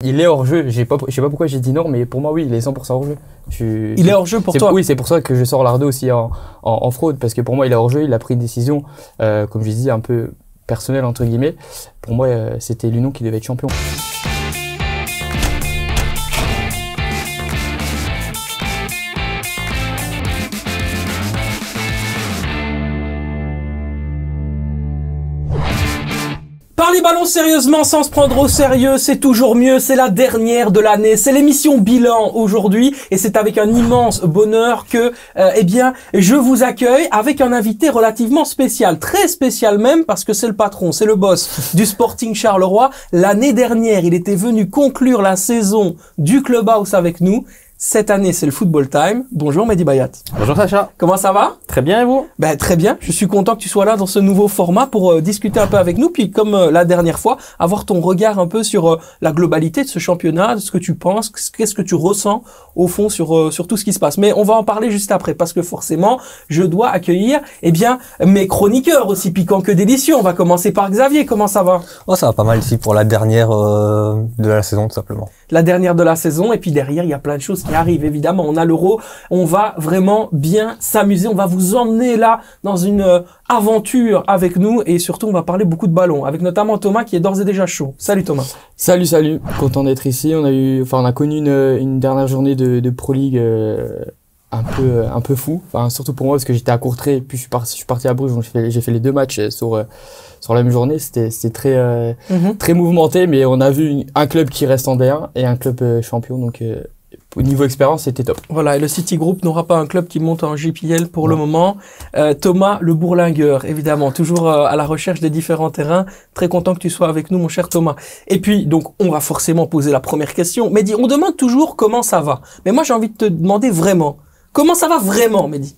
Il est hors jeu, je sais pas pourquoi j'ai dit non, mais pour moi oui, il est 100% hors jeu. Il est hors jeu pour toi? Oui, c'est pour ça que je sors l'Ardo aussi en fraude, parce que pour moi il est hors jeu, il a pris une décision, comme je dis, un peu personnelle entre guillemets. Pour moi c'était Lunon qui devait être champion. Parler ballon sérieusement sans se prendre au sérieux, c'est toujours mieux, c'est la dernière de l'année, c'est l'émission bilan aujourd'hui et c'est avec un immense bonheur que je vous accueille avec un invité relativement spécial, très spécial même parce que c'est le patron, c'est le boss du Sporting Charleroi. L'année dernière, il était venu conclure la saison du Clubhouse avec nous. Cette année, c'est le Football Time. Bonjour Mehdi Bayat. Bonjour Sacha. Comment ça va? Très bien et vous? Très bien. Je suis content que tu sois là dans ce nouveau format pour discuter un peu avec nous. Puis comme la dernière fois, avoir ton regard un peu sur la globalité de ce championnat, de ce que tu penses, qu'est-ce que tu ressens au fond sur tout ce qui se passe. Mais on va en parler juste après parce que forcément, je dois accueillir mes chroniqueurs aussi piquants que délicieux. On va commencer par Xavier. Comment ça va? Oh, ça va pas mal ici pour la dernière de la saison tout simplement. La dernière de la saison et puis derrière il y a plein de choses qui arrivent évidemment. On a l'Euro, on va vraiment bien s'amuser, on va vous emmener là dans une aventure avec nous et surtout on va parler beaucoup de ballon avec notamment Thomas qui est d'ores et déjà chaud. Salut Thomas. Salut, content d'être ici. On a connu une dernière journée de Pro League un peu fou, surtout pour moi parce que j'étais à Courtrai puis je suis parti à Bruges, donc j'ai fait les deux matchs sur la même journée. C'était très mouvementé, mais on a vu un club qui reste en D1 et un club champion, donc au niveau expérience c'était top. Voilà, et le City Group n'aura pas un club qui monte en JPL pour le moment. Thomas le bourlingueur, évidemment, toujours à la recherche des différents terrains. Très content que tu sois avec nous mon cher Thomas. Et puis donc on va forcément poser la première question. Mehdi, on demande toujours comment ça va, mais moi j'ai envie de te demander vraiment comment ça va vraiment, Mehdi?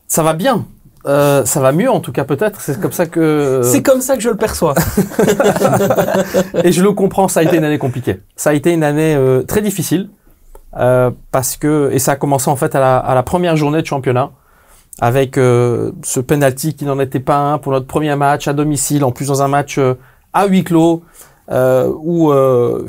Ça va bien. Ça va mieux en tout cas peut-être, c'est comme ça que... C'est comme ça que je le perçois. Et je le comprends, ça a été une année compliquée. Ça a été une année très difficile parce que... Et ça a commencé en fait à la première journée de championnat avec ce penalty qui n'en était pas un pour notre premier match à domicile, en plus dans un match à huis clos où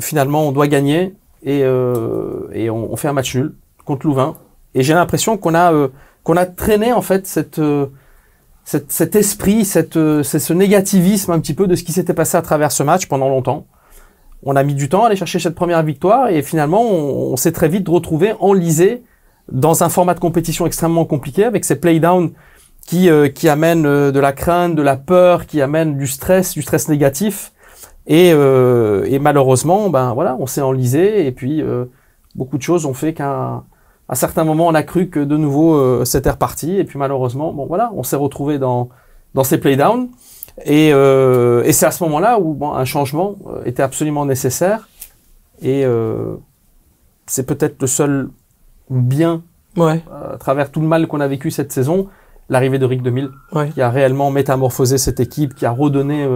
finalement on doit gagner et on fait un match nul contre Louvain. Et j'ai l'impression qu'on a traîné en fait cet esprit, ce négativisme un petit peu de ce qui s'était passé à travers ce match pendant longtemps. On a mis du temps à aller chercher cette première victoire et finalement on s'est très vite retrouvé enlisé dans un format de compétition extrêmement compliqué avec ces playdowns qui amènent de la crainte, de la peur, qui amènent du stress négatif et malheureusement on s'est enlisé et puis beaucoup de choses ont fait qu'à certains moments, on a cru que de nouveau c'était reparti et puis malheureusement, on s'est retrouvé dans ces playdowns et c'est à ce moment-là où un changement était absolument nécessaire et c'est peut-être le seul bien à travers tout le mal qu'on a vécu cette saison, l'arrivée de Rick 2000 qui a réellement métamorphosé cette équipe, qui a redonné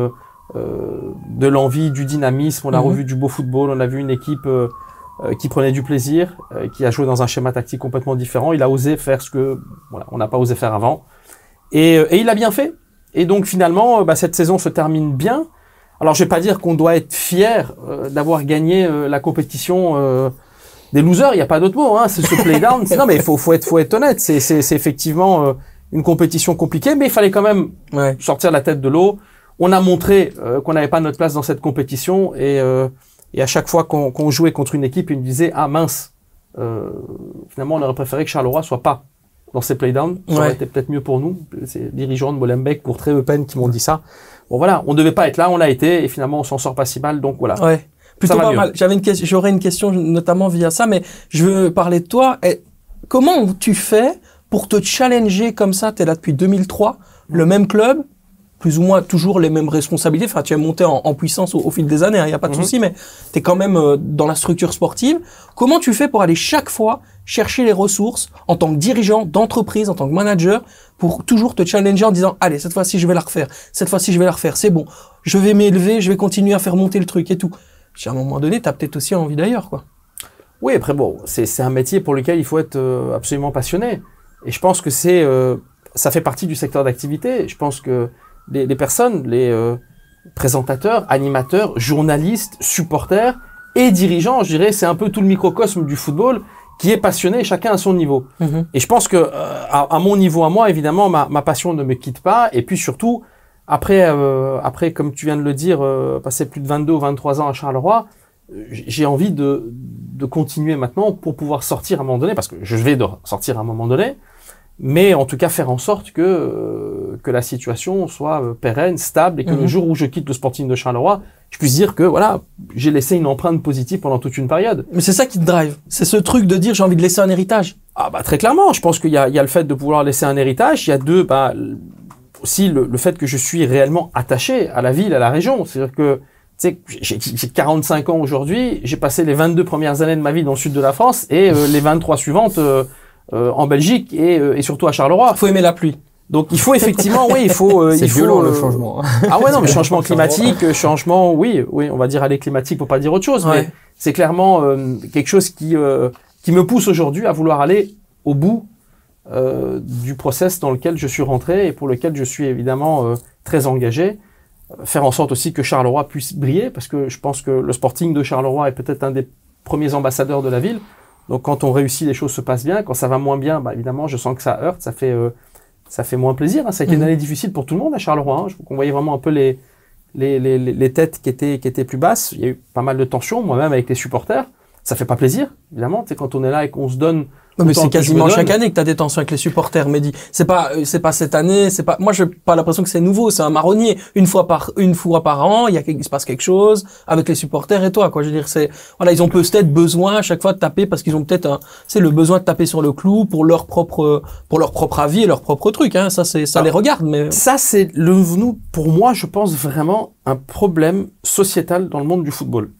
de l'envie, du dynamisme, on a revu du beau football, on a vu une équipe qui prenait du plaisir, qui a joué dans un schéma tactique complètement différent. Il a osé faire ce que on n'a pas osé faire avant. Et il a bien fait. Et donc finalement, cette saison se termine bien. Alors je vais pas dire qu'on doit être fier d'avoir gagné la compétition des losers, il n'y a pas d'autre mot, hein, c'est ce playdown. Non mais faut être honnête, c'est effectivement une compétition compliquée, mais il fallait quand même sortir la tête de l'eau. On a montré qu'on n'avait pas notre place dans cette compétition et à chaque fois qu'on jouait contre une équipe, ils me disaient « Ah mince, finalement on aurait préféré que Charleroi soit pas dans ces playdowns. Ça aurait été peut-être mieux pour nous. » C'est les dirigeants de Molenbeek, Courtrai, Eupen qui m'ont dit ça. Bon voilà, on devait pas être là, on l'a été et finalement on s'en sort pas si mal. Donc voilà. Ouais, plutôt pas mal. J'aurais une question notamment via ça, mais je veux parler de toi. Comment tu fais pour te challenger comme ça? T'es là depuis 2003, le même club, plus ou moins toujours les mêmes responsabilités. Enfin, tu es monté en puissance au fil des années, il y a pas de souci, mais tu es quand même dans la structure sportive. Comment tu fais pour aller chaque fois chercher les ressources en tant que dirigeant d'entreprise, en tant que manager, pour toujours te challenger en disant « Allez, cette fois-ci, je vais la refaire. Cette fois-ci, je vais la refaire. C'est bon. Je vais m'élever, je vais continuer à faire monter le truc et tout. » À un moment donné, tu as peut-être aussi envie d'ailleurs, quoi. Oui, après bon, c'est un métier pour lequel il faut être absolument passionné. Et je pense que ça fait partie du secteur d'activité. Je pense que les personnes, les présentateurs, animateurs, journalistes, supporters, et dirigeants, je dirais, c'est un peu tout le microcosme du football qui est passionné, chacun à son niveau. Et je pense que à mon niveau à moi, évidemment, ma passion ne me quitte pas. Et puis surtout, après, comme tu viens de le dire, passer plus de 22 ou 23 ans à Charleroi, j'ai envie de continuer maintenant pour pouvoir sortir à un moment donné, parce que je vais sortir à un moment donné, mais en tout cas faire en sorte que la situation soit pérenne, stable, et que le jour où je quitte le Sporting de Charleroi, je puisse dire que voilà, j'ai laissé une empreinte positive pendant toute une période. Mais c'est ça qui te drive. C'est ce truc de dire j'ai envie de laisser un héritage. Ah bah très clairement, je pense qu'il y a le fait de pouvoir laisser un héritage, il y a aussi le fait que je suis réellement attaché à la ville, à la région. C'est-à-dire que tu sais, j'ai 45 ans aujourd'hui, j'ai passé les 22 premières années de ma vie dans le sud de la France et les 23 suivantes en Belgique et surtout à Charleroi. Faut aimer la pluie. Donc il faut effectivement, oui, il faut. C'est violent le changement. Ah ouais, non, mais changement climatique, oui, on va dire aller climatique pour pas dire autre chose, mais c'est clairement quelque chose qui me pousse aujourd'hui à vouloir aller au bout du process dans lequel je suis rentré et pour lequel je suis évidemment très engagé. Faire en sorte aussi que Charleroi puisse briller, parce que je pense que le Sporting de Charleroi est peut-être un des premiers ambassadeurs de la ville. Donc quand on réussit, les choses se passent bien. Quand ça va moins bien, bah évidemment, je sens que ça heurte, ça fait moins plaisir. Hein. Ça a été une année difficile pour tout le monde à Charleroi. Hein. Je trouve qu'on voyait vraiment un peu les têtes qui étaient plus basses. Il y a eu pas mal de tensions, moi-même avec les supporters. Ça fait pas plaisir, évidemment. Tu sais, quand on est là et qu'on se donne. Non, mais c'est quasiment chaque année que t'as des tensions avec les supporters, Mehdi. C'est pas cette année, moi j'ai pas l'impression que c'est nouveau, c'est un marronnier. Une fois par an, il se passe quelque chose avec les supporters et toi, quoi. Je veux dire, ils ont peut-être besoin à chaque fois de taper parce qu'ils ont peut-être le besoin de taper sur le clou pour leur propre avis et leur propre truc, hein. Ça les regarde, mais. Ça, c'est pour moi, je pense vraiment un problème sociétal dans le monde du football.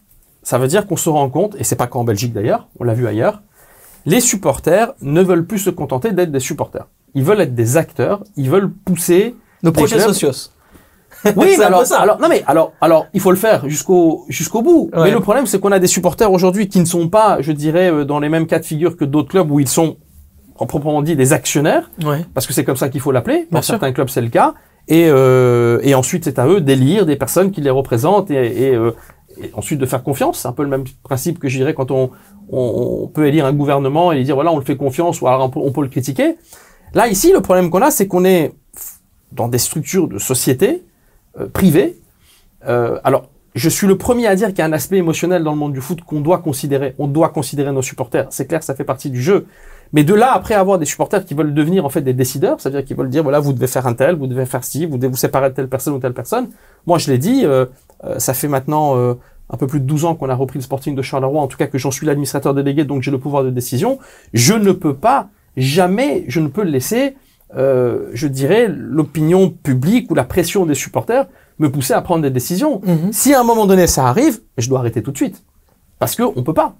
Ça veut dire qu'on se rend compte, et c'est pas qu'en Belgique d'ailleurs, on l'a vu ailleurs, les supporters ne veulent plus se contenter d'être des supporters. Ils veulent être des acteurs, ils veulent pousser nos projets sociaux. Oui, mais alors, il faut le faire jusqu'au bout. Ouais. Mais le problème, c'est qu'on a des supporters aujourd'hui qui ne sont pas, je dirais, dans les mêmes cas de figure que d'autres clubs où ils sont, en proprement dit, des actionnaires. Ouais. Parce que c'est comme ça qu'il faut l'appeler. Dans certains clubs, c'est le cas. Et ensuite, c'est à eux d'élire des personnes qui les représentent et ensuite de faire confiance. C'est un peu le même principe que je dirais quand on peut élire un gouvernement et dire voilà, on le fait confiance ou alors on peut le critiquer. Là, ici, le problème qu'on a, c'est qu'on est dans des structures de société privées. Alors, je suis le premier à dire qu'il y a un aspect émotionnel dans le monde du foot qu'on doit considérer. On doit considérer nos supporters. C'est clair, ça fait partie du jeu. Mais de là, après avoir des supporters qui veulent devenir en fait des décideurs, c'est-à-dire qu'ils veulent dire voilà, vous devez faire un tel, vous devez faire ci, vous devez vous séparer de telle personne ou telle personne. Moi, je l'ai dit, ça fait maintenant un peu plus de 12 ans qu'on a repris le Sporting de Charleroi, en tout cas que j'en suis l'administrateur délégué, donc j'ai le pouvoir de décision. Je ne peux pas, jamais, je ne peux laisser, je dirais, l'opinion publique ou la pression des supporters me pousser à prendre des décisions. Si à un moment donné ça arrive, je dois arrêter tout de suite. Parce que on peut pas.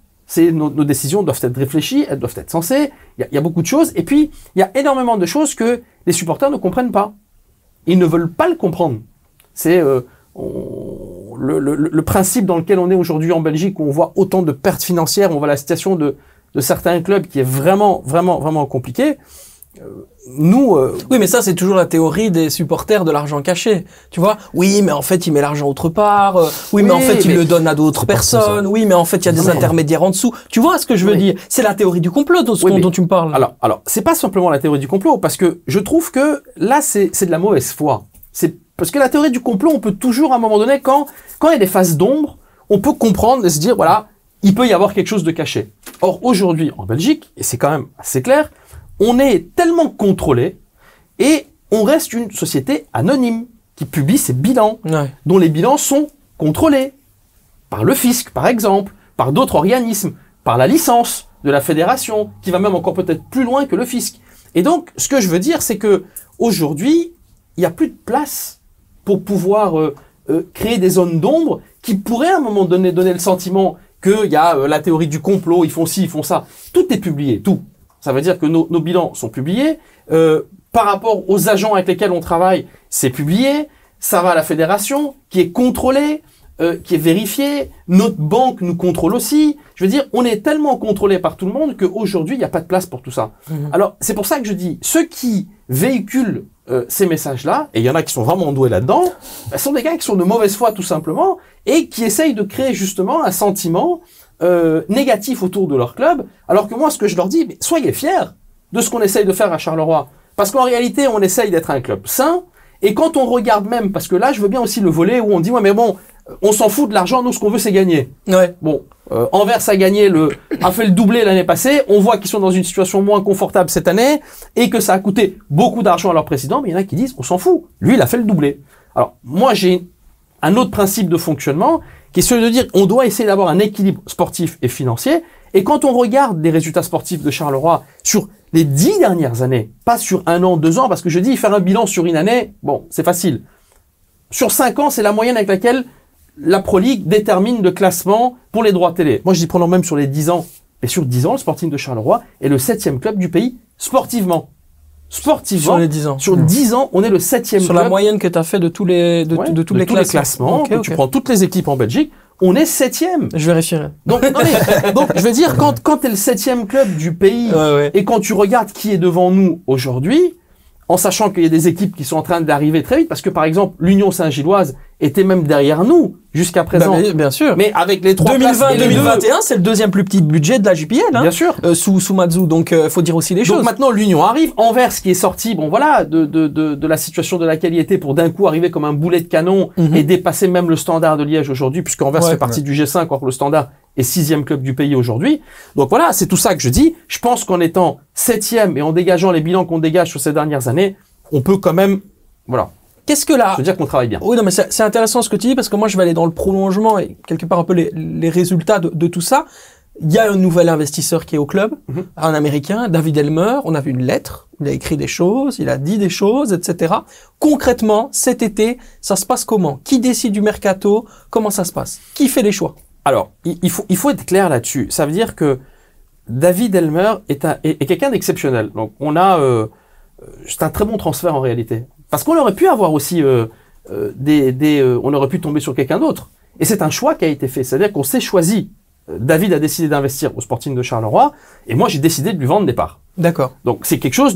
Nos décisions doivent être réfléchies, elles doivent être sensées. Il y a beaucoup de choses. Et puis, il y a énormément de choses que les supporters ne comprennent pas. Ils ne veulent pas le comprendre. C'est le principe dans lequel on est aujourd'hui en Belgique, où on voit autant de pertes financières, on voit la situation de certains clubs qui est vraiment, vraiment, vraiment compliquée. Oui, mais ça, c'est toujours la théorie des supporters de l'argent caché. Tu vois? Oui, mais en fait, il met l'argent autre part. Oui, mais en fait, il le donne à d'autres personnes. Oui, mais en fait, il y a des intermédiaires en dessous. Tu vois ce que je veux dire? C'est la théorie du complot dont tu me parles. Alors, c'est pas simplement la théorie du complot, parce que je trouve que là, c'est de la mauvaise foi. C'est parce que la théorie du complot, on peut toujours, à un moment donné, quand il y a des phases d'ombre, on peut comprendre et se dire, voilà, il peut y avoir quelque chose de caché. Or, aujourd'hui, en Belgique, et c'est quand même assez clair, on est tellement contrôlé et on reste une société anonyme qui publie ses bilans, dont les bilans sont contrôlés par le fisc, par exemple, par d'autres organismes, par la licence de la fédération, qui va même encore peut-être plus loin que le fisc. Et donc, ce que je veux dire, c'est que aujourd'hui, il n'y a plus de place pour pouvoir créer des zones d'ombre qui pourraient à un moment donné donner le sentiment qu'il y a la théorie du complot, ils font ci, ils font ça. Tout est publié, tout. Ça veut dire que nos bilans sont publiés. Par rapport aux agents avec lesquels on travaille, c'est publié. Ça va à la fédération, qui est contrôlée, qui est vérifiée. Notre banque nous contrôle aussi. Je veux dire, on est tellement contrôlé par tout le monde qu'aujourd'hui, il n'y a pas de place pour tout ça. Alors, c'est pour ça que je dis, ceux qui véhiculent ces messages-là, et il y en a qui sont vraiment doués là-dedans, sont des gars qui sont de mauvaise foi tout simplement, et qui essayent de créer justement un sentiment négatif autour de leur club, alors que moi, ce que je leur dis, mais soyez fiers de ce qu'on essaye de faire à Charleroi. Parce qu'en réalité, on essaye d'être un club sain, et quand on regarde même, parce que là, je veux bien aussi le volet où on dit, ouais, mais bon, on s'en fout de l'argent, nous, ce qu'on veut, c'est gagner. Ouais. Bon, Anvers a fait le doublé l'année passée, on voit qu'ils sont dans une situation moins confortable cette année, et que ça a coûté beaucoup d'argent à leur président, mais il y en a qui disent, on s'en fout. Lui, il a fait le doublé. Alors, moi, j'ai un autre principe de fonctionnement, qui est celui de dire, on doit essayer d'avoir un équilibre sportif et financier, et quand on regarde les résultats sportifs de Charleroi sur les 10 dernières années, pas sur 1 an, 2 ans, parce que je dis, faire un bilan sur une année, bon, c'est facile. Sur 5 ans, c'est la moyenne avec laquelle la Pro League détermine le classement pour les droits télé. Moi, je dis prenons même sur les 10 ans. Et sur 10 ans, le Sporting de Charleroi est le 7e club du pays, sportivement. Sportivement. Sur les 10 ans. Sur 10 ans, on est le 7e club. Sur la moyenne que tu as fait de tous les, de tous les classements. Okay, Tu prends toutes les équipes en Belgique, on est 7e. Je vérifierai. Donc, non, mais, donc, je veux dire, quand t'es le 7e club du pays, et quand tu regardes qui est devant nous aujourd'hui, en sachant qu'il y a des équipes qui sont en train d'arriver très vite, parce que par exemple, l'Union Saint-Gilloise était même derrière nous jusqu'à présent. Bah, bien sûr. Mais avec les 3 2020-2021, c'est le deuxième plus petit budget de la JPL. Hein, bien sûr. Sous Mazou. Donc, faut dire aussi les choses. Donc maintenant, l'Union arrive. Anvers qui est sorti, bon voilà, de la situation de laquelle il était pour d'un coup arriver comme un boulet de canon et dépasser même le Standard de Liège aujourd'hui, puisqu'Anvers fait partie du G5, alors que le Standard est 6e club du pays aujourd'hui. Donc voilà, c'est tout ça que je dis. Je pense qu'en étant 7e et en dégageant les bilans qu'on dégage sur ces dernières années, on peut quand même, voilà. Qu'est-ce que là? Je veux dire qu'on travaille bien. Oui, non, mais c'est intéressant ce que tu dis, parce que moi, je vais aller dans le prolongement et quelque part un peu les résultats de tout ça. Il y a un nouvel investisseur qui est au club, un Américain, David Elmer. On a vu une lettre, il a écrit des choses, il a dit des choses, etc. Concrètement, cet été, ça se passe comment? Qui décide du mercato? Comment ça se passe? Qui fait les choix? Alors, il faut être clair là-dessus. Ça veut dire que David Elmer est quelqu'un d'exceptionnel. Donc, on a, c'est un très bon transfert en réalité. Parce qu'on aurait pu avoir aussi on aurait pu tomber sur quelqu'un d'autre. Et c'est un choix qui a été fait. C'est-à-dire qu'on s'est choisi. David a décidé d'investir au Sporting de Charleroi, et moi j'ai décidé de lui vendre des parts. D'accord. Donc c'est quelque chose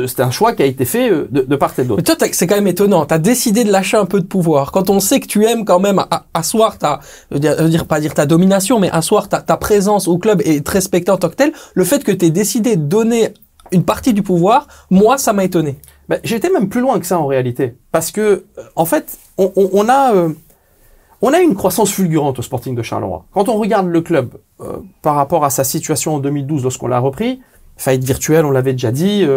c'est un choix qui a été fait de part et d'autre. Mais toi, c'est quand même étonnant. T'as décidé de lâcher un peu de pouvoir. Quand on sait que tu aimes quand même asseoir pas dire ta domination, mais asseoir ta présence au club et te respecter en tant que tel, le fait que t'aies décidé de donner une partie du pouvoir, moi, ça m'a étonné. Ben, j'étais même plus loin que ça en réalité. Parce que, en fait, on a une croissance fulgurante au Sporting de Charleroi. Quand on regarde le club par rapport à sa situation en 2012 lorsqu'on l'a repris, faillite virtuelle, on l'avait déjà dit,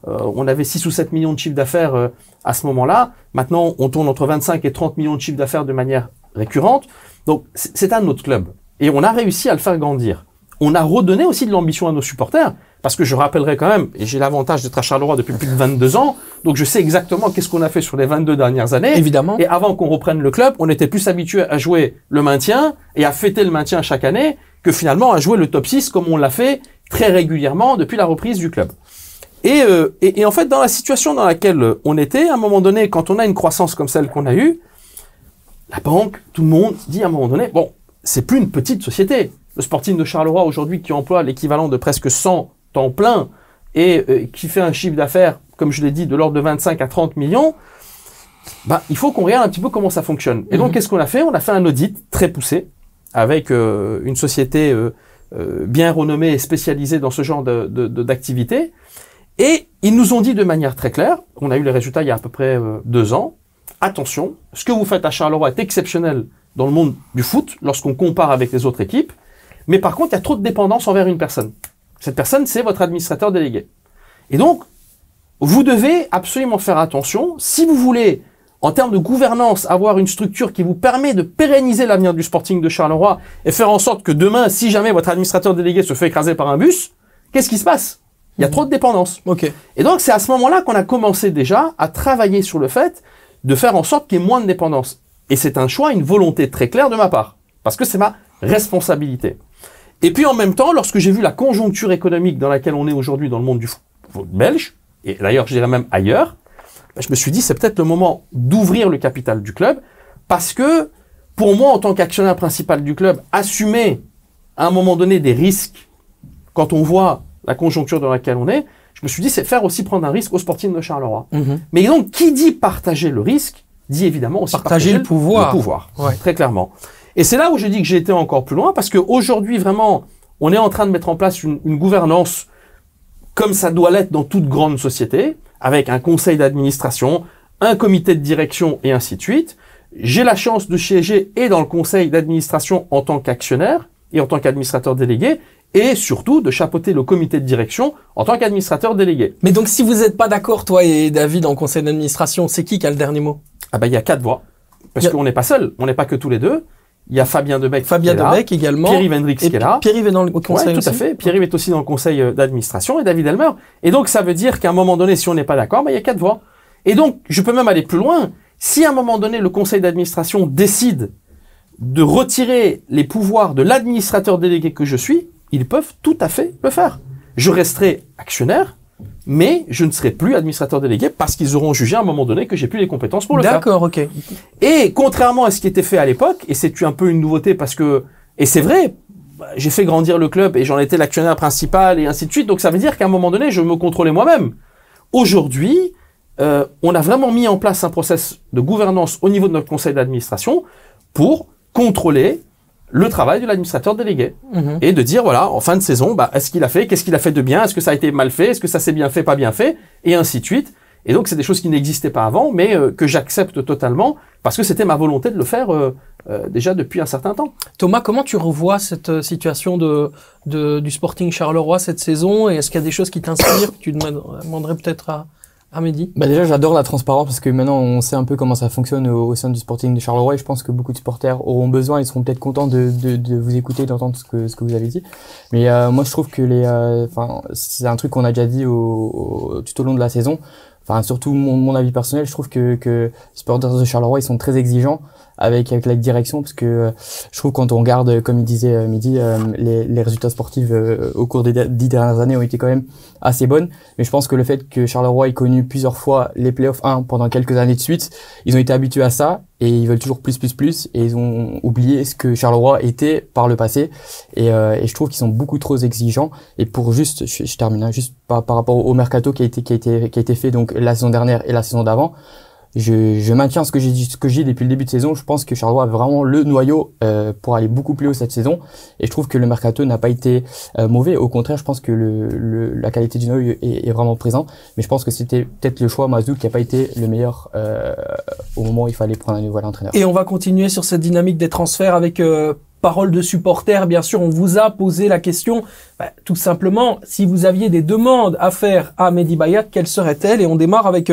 on avait 6 ou 7 millions de chiffres d'affaires à ce moment-là. Maintenant, on tourne entre 25 et 30 millions de chiffres d'affaires de manière récurrente. Donc, c'est un autre club. Et on a réussi à le faire grandir. On a redonné aussi de l'ambition à nos supporters, parce que je rappellerai quand même, et j'ai l'avantage d'être à Charleroi depuis plus de 22 ans, donc je sais exactement qu'est-ce qu'on a fait sur les 22 dernières années. Évidemment. Et avant qu'on reprenne le club, on était plus habitué à jouer le maintien et à fêter le maintien chaque année que finalement à jouer le top 6 comme on l'a fait très régulièrement depuis la reprise du club. Et en fait, dans la situation dans laquelle on était, à un moment donné, quand on a une croissance comme celle qu'on a eue, la banque, tout le monde dit à un moment donné, bon, c'est plus une petite société. Le Sporting de Charleroi aujourd'hui qui emploie l'équivalent de presque 100 temps plein et qui fait un chiffre d'affaires, comme je l'ai dit, de l'ordre de 25 à 30 millions, bah, il faut qu'on regarde un petit peu comment ça fonctionne. Et donc, qu'est-ce qu'on a fait? On a fait un audit très poussé avec une société bien renommée et spécialisée dans ce genre d'activité. Et ils nous ont dit de manière très claire, on a eu les résultats il y a à peu près 2 ans, attention, ce que vous faites à Charleroi est exceptionnel dans le monde du foot, lorsqu'on compare avec les autres équipes, mais par contre, il y a trop de dépendance envers une personne. Cette personne, c'est votre administrateur délégué. Et donc, vous devez absolument faire attention. Si vous voulez, en termes de gouvernance, avoir une structure qui vous permet de pérenniser l'avenir du Sporting de Charleroi et faire en sorte que demain, si jamais votre administrateur délégué se fait écraser par un bus, qu'est-ce qui se passe? Il y a trop de dépendance. Ok. Et donc, c'est à ce moment-là qu'on a commencé déjà à travailler sur le fait de faire en sorte qu'il y ait moins de dépendance. Et c'est un choix, une volonté très claire de ma part. Parce que c'est ma responsabilité. Et puis en même temps, lorsque j'ai vu la conjoncture économique dans laquelle on est aujourd'hui dans le monde du foot belge, et d'ailleurs je dirais même ailleurs, je me suis dit c'est peut-être le moment d'ouvrir le capital du club, parce que pour moi en tant qu'actionnaire principal du club, assumer à un moment donné des risques, quand on voit la conjoncture dans laquelle on est, je me suis dit, c'est faire aussi prendre un risque au Sporting de Charleroi. Mhm. Mais donc, qui dit partager le risque, dit évidemment aussi Partager le pouvoir. Le pouvoir, Ouais. très clairement. Et c'est là où je dis que j'ai été encore plus loin, parce qu'aujourd'hui, vraiment, on est en train de mettre en place une gouvernance comme ça doit l'être dans toute grande société, avec un conseil d'administration, un comité de direction et ainsi de suite. J'ai la chance de siéger et dans le conseil d'administration en tant qu'actionnaire et en tant qu'administrateur délégué, et surtout de chapeauter le comité de direction en tant qu'administrateur délégué. Mais donc, si vous n'êtes pas d'accord, toi et David, en conseil d'administration, c'est qui a le dernier mot? Ah ben, il y a 4 voix. Parce qu'on n'est pas seul, on n'est pas que tous les deux. Il y a Fabien Debec Fabien Debec également. Pierre-Yves Hendricks qui est là. Pierre-Yves est dans le conseil Ouais, tout à aussi. fait. Pierre-Yves est aussi dans le conseil d'administration et David Elmer. Et donc, ça veut dire qu'à un moment donné, si on n'est pas d'accord, ben, il y a 4 voix. Et donc, je peux même aller plus loin. Si à un moment donné, le conseil d'administration décide de retirer les pouvoirs de l'administrateur délégué que je suis, ils peuvent tout à fait le faire. Je resterai actionnaire, mais je ne serai plus administrateur délégué parce qu'ils auront jugé à un moment donné que j'ai plus les compétences pour le faire. D'accord, ok. Et contrairement à ce qui était fait à l'époque, et c'est un peu une nouveauté parce que, et c'est vrai, j'ai fait grandir le club et j'en étais l'actionnaire principal et ainsi de suite, donc ça veut dire qu'à un moment donné, je me contrôlais moi-même. Aujourd'hui, on a vraiment mis en place un process de gouvernance au niveau de notre conseil d'administration pour contrôler le travail de l'administrateur délégué. Mhm. Et de dire, voilà, en fin de saison, bah, est-ce qu'il a fait, qu'est-ce qu'il a fait de bien, est-ce que ça a été mal fait, est-ce que ça s'est bien fait, pas bien fait, et ainsi de suite. Et donc, c'est des choses qui n'existaient pas avant, mais que j'accepte totalement, parce que c'était ma volonté de le faire déjà depuis un certain temps. Thomas, comment tu revois cette situation du Sporting Charleroi cette saison? Et est-ce qu'il y a des choses qui t'inspirent que tu demanderais peut-être à Mehdi? Bah déjà, j'adore la transparence parce que maintenant, on sait un peu comment ça fonctionne au sein du Sporting de Charleroi et je pense que beaucoup de supporters auront besoin, ils seront peut-être contents de vous écouter, d'entendre ce que vous avez dit. Mais moi, je trouve que c'est un truc qu'on a déjà dit tout au long de la saison. Enfin, surtout mon avis personnel, je trouve que les supporters de Charleroi, ils sont très exigeants avec la direction parce que je trouve quand on regarde, comme il disait Mehdi, les résultats sportifs au cours des 10 dernières années ont été quand même assez bonnes. Mais je pense que le fait que Charleroi ait connu plusieurs fois les playoffs 1 pendant quelques années de suite, ils ont été habitués à ça et ils veulent toujours plus et ils ont oublié ce que Charleroi était par le passé et je trouve qu'ils sont beaucoup trop exigeants. Et pour juste, je termine juste par rapport au mercato qui a été fait donc la saison dernière et la saison d'avant. Je maintiens ce que j'ai dit depuis le début de saison. Je pense que Charleroi a vraiment le noyau pour aller beaucoup plus haut cette saison. Et je trouve que le mercato n'a pas été mauvais. Au contraire, je pense que la qualité du noyau est vraiment présente. Mais je pense que c'était peut-être le choix Mazou qui n'a pas été le meilleur au moment où il fallait prendre un nouvel entraîneur. Et on va continuer sur cette dynamique des transferts avec parole de supporters. Bien sûr, on vous a posé la question, tout simplement, si vous aviez des demandes à faire à Mehdi Bayat, quelles seraient-elles? Et on démarre avec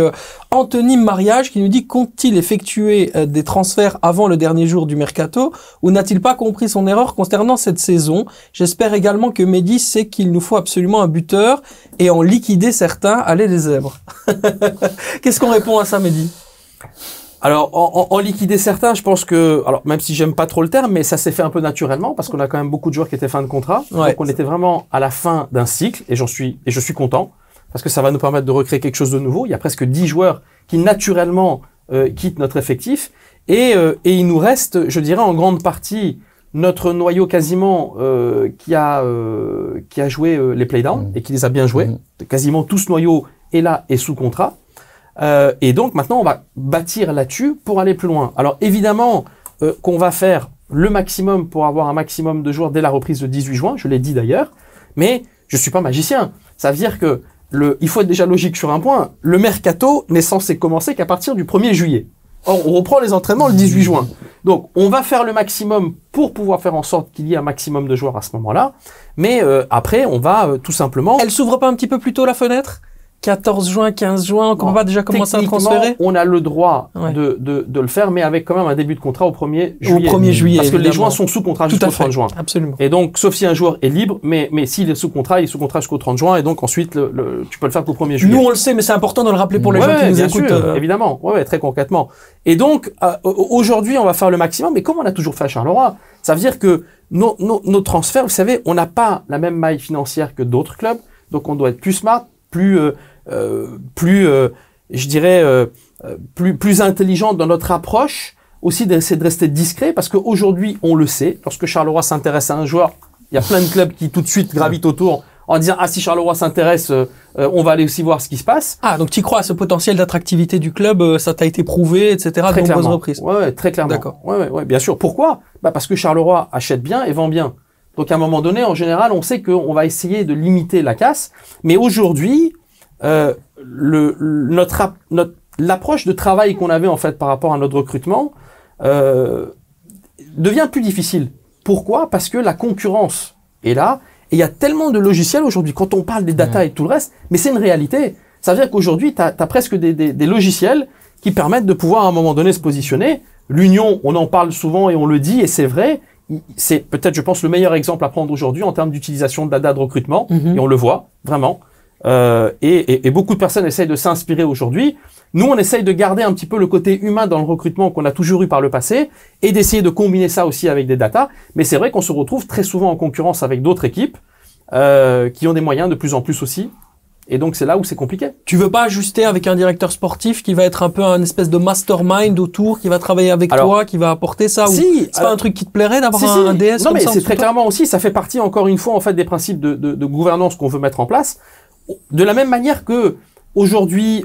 Anthony Mariage qui nous dit, compte-t-il effectuer des transferts avant le dernier jour du mercato ou n'a-t-il pas compris son erreur concernant cette saison? J'espère également que Mehdi sait qu'il nous faut absolument un buteur et en liquider certains. Allez les zèbres. Qu'est-ce qu'on répond à ça, Mehdi? Alors, en liquider certains, je pense que, alors même si j'aime pas trop le terme, mais ça s'est fait un peu naturellement parce qu'on a quand même beaucoup de joueurs qui étaient fin de contrat. Ouais. Donc on était vraiment à la fin d'un cycle et je suis content parce que ça va nous permettre de recréer quelque chose de nouveau. Il y a presque 10 joueurs qui naturellement quittent notre effectif et il nous reste, je dirais en grande partie, notre noyau quasiment qui a joué les playdowns et qui les a bien joués. Quasiment tout ce noyau est là et sous contrat. Et donc maintenant on va bâtir là-dessus pour aller plus loin. Alors évidemment qu'on va faire le maximum pour avoir un maximum de joueurs dès la reprise le 18 juin, je l'ai dit d'ailleurs, mais je suis pas magicien. Ça veut dire que il faut être déjà logique sur un point, le mercato n'est censé commencer qu'à partir du 1er juillet. Or, on reprend les entraînements le 18 juin. Donc, on va faire le maximum pour pouvoir faire en sorte qu'il y ait un maximum de joueurs à ce moment-là. Mais après, on va tout simplement... Elle s'ouvre pas un petit peu plus tôt la fenêtre? 14 juin, 15 juin, on va déjà commencer à transférer? On a le droit Ouais. de le faire, mais avec quand même un début de contrat au 1er juillet. Au 1er juillet, Parce que les évidemment. joueurs sont sous contrat Tout jusqu'au à fait. 30 juin. Absolument. Et donc, sauf si un joueur est libre, mais s'il est sous contrat, il est sous contrat jusqu'au 30 juin, et donc ensuite, tu peux le faire pour le 1er juillet. Nous, on le sait, mais c'est important de le rappeler pour les gens qui nous bien écoutent. sûr, évidemment. Ouais, très concrètement. Et donc, aujourd'hui, on va faire le maximum, mais comme on a toujours fait à Charleroi, ça veut dire que nos transferts, vous savez, on n'a pas la même maille financière que d'autres clubs, donc on doit être plus smart, je dirais, plus intelligent dans notre approche, aussi d'essayer de rester discret, parce qu'aujourd'hui, on le sait, lorsque Charleroi s'intéresse à un joueur, il y a plein de clubs qui tout de suite gravitent autour en disant si Charleroi s'intéresse, on va aller aussi voir ce qui se passe. Ah, donc tu crois à ce potentiel d'attractivité du club, ça t'a été prouvé, etc. Très de nombreuses clairement. reprises. Ouais, très clairement. D'accord. Ouais, bien sûr. Pourquoi? Parce que Charleroi achète bien et vend bien. Donc à un moment donné, en général, on sait qu'on va essayer de limiter la casse. Mais aujourd'hui, l'approche de travail qu'on avait en fait par rapport à notre recrutement devient plus difficile. Pourquoi? Parce que la concurrence est là et il y a tellement de logiciels aujourd'hui. Quand on parle des data et tout le reste, mais c'est une réalité. Ça veut dire qu'aujourd'hui, tu as presque des logiciels qui permettent de pouvoir à un moment donné se positionner. L'Union, on en parle souvent et on le dit et c'est vrai. C'est peut-être, je pense, le meilleur exemple à prendre aujourd'hui en termes d'utilisation de data de recrutement et on le voit vraiment. Et beaucoup de personnes essayent de s'inspirer aujourd'hui. Nous, on essaye de garder un petit peu le côté humain dans le recrutement qu'on a toujours eu par le passé et d'essayer de combiner ça aussi avec des datas. Mais c'est vrai qu'on se retrouve très souvent en concurrence avec d'autres équipes qui ont des moyens de plus en plus aussi. Et donc, c'est là où c'est compliqué. Tu veux pas ajuster avec un directeur sportif qui va être un peu un espèce de mastermind autour, qui va travailler avec toi, qui va apporter ça? Si, c'est pas un truc qui te plairait d'avoir un DS non, comme mais ça? c'est très clairement aussi, ça fait partie encore une fois en fait des principes de gouvernance qu'on veut mettre en place. De la même manière que aujourd'hui,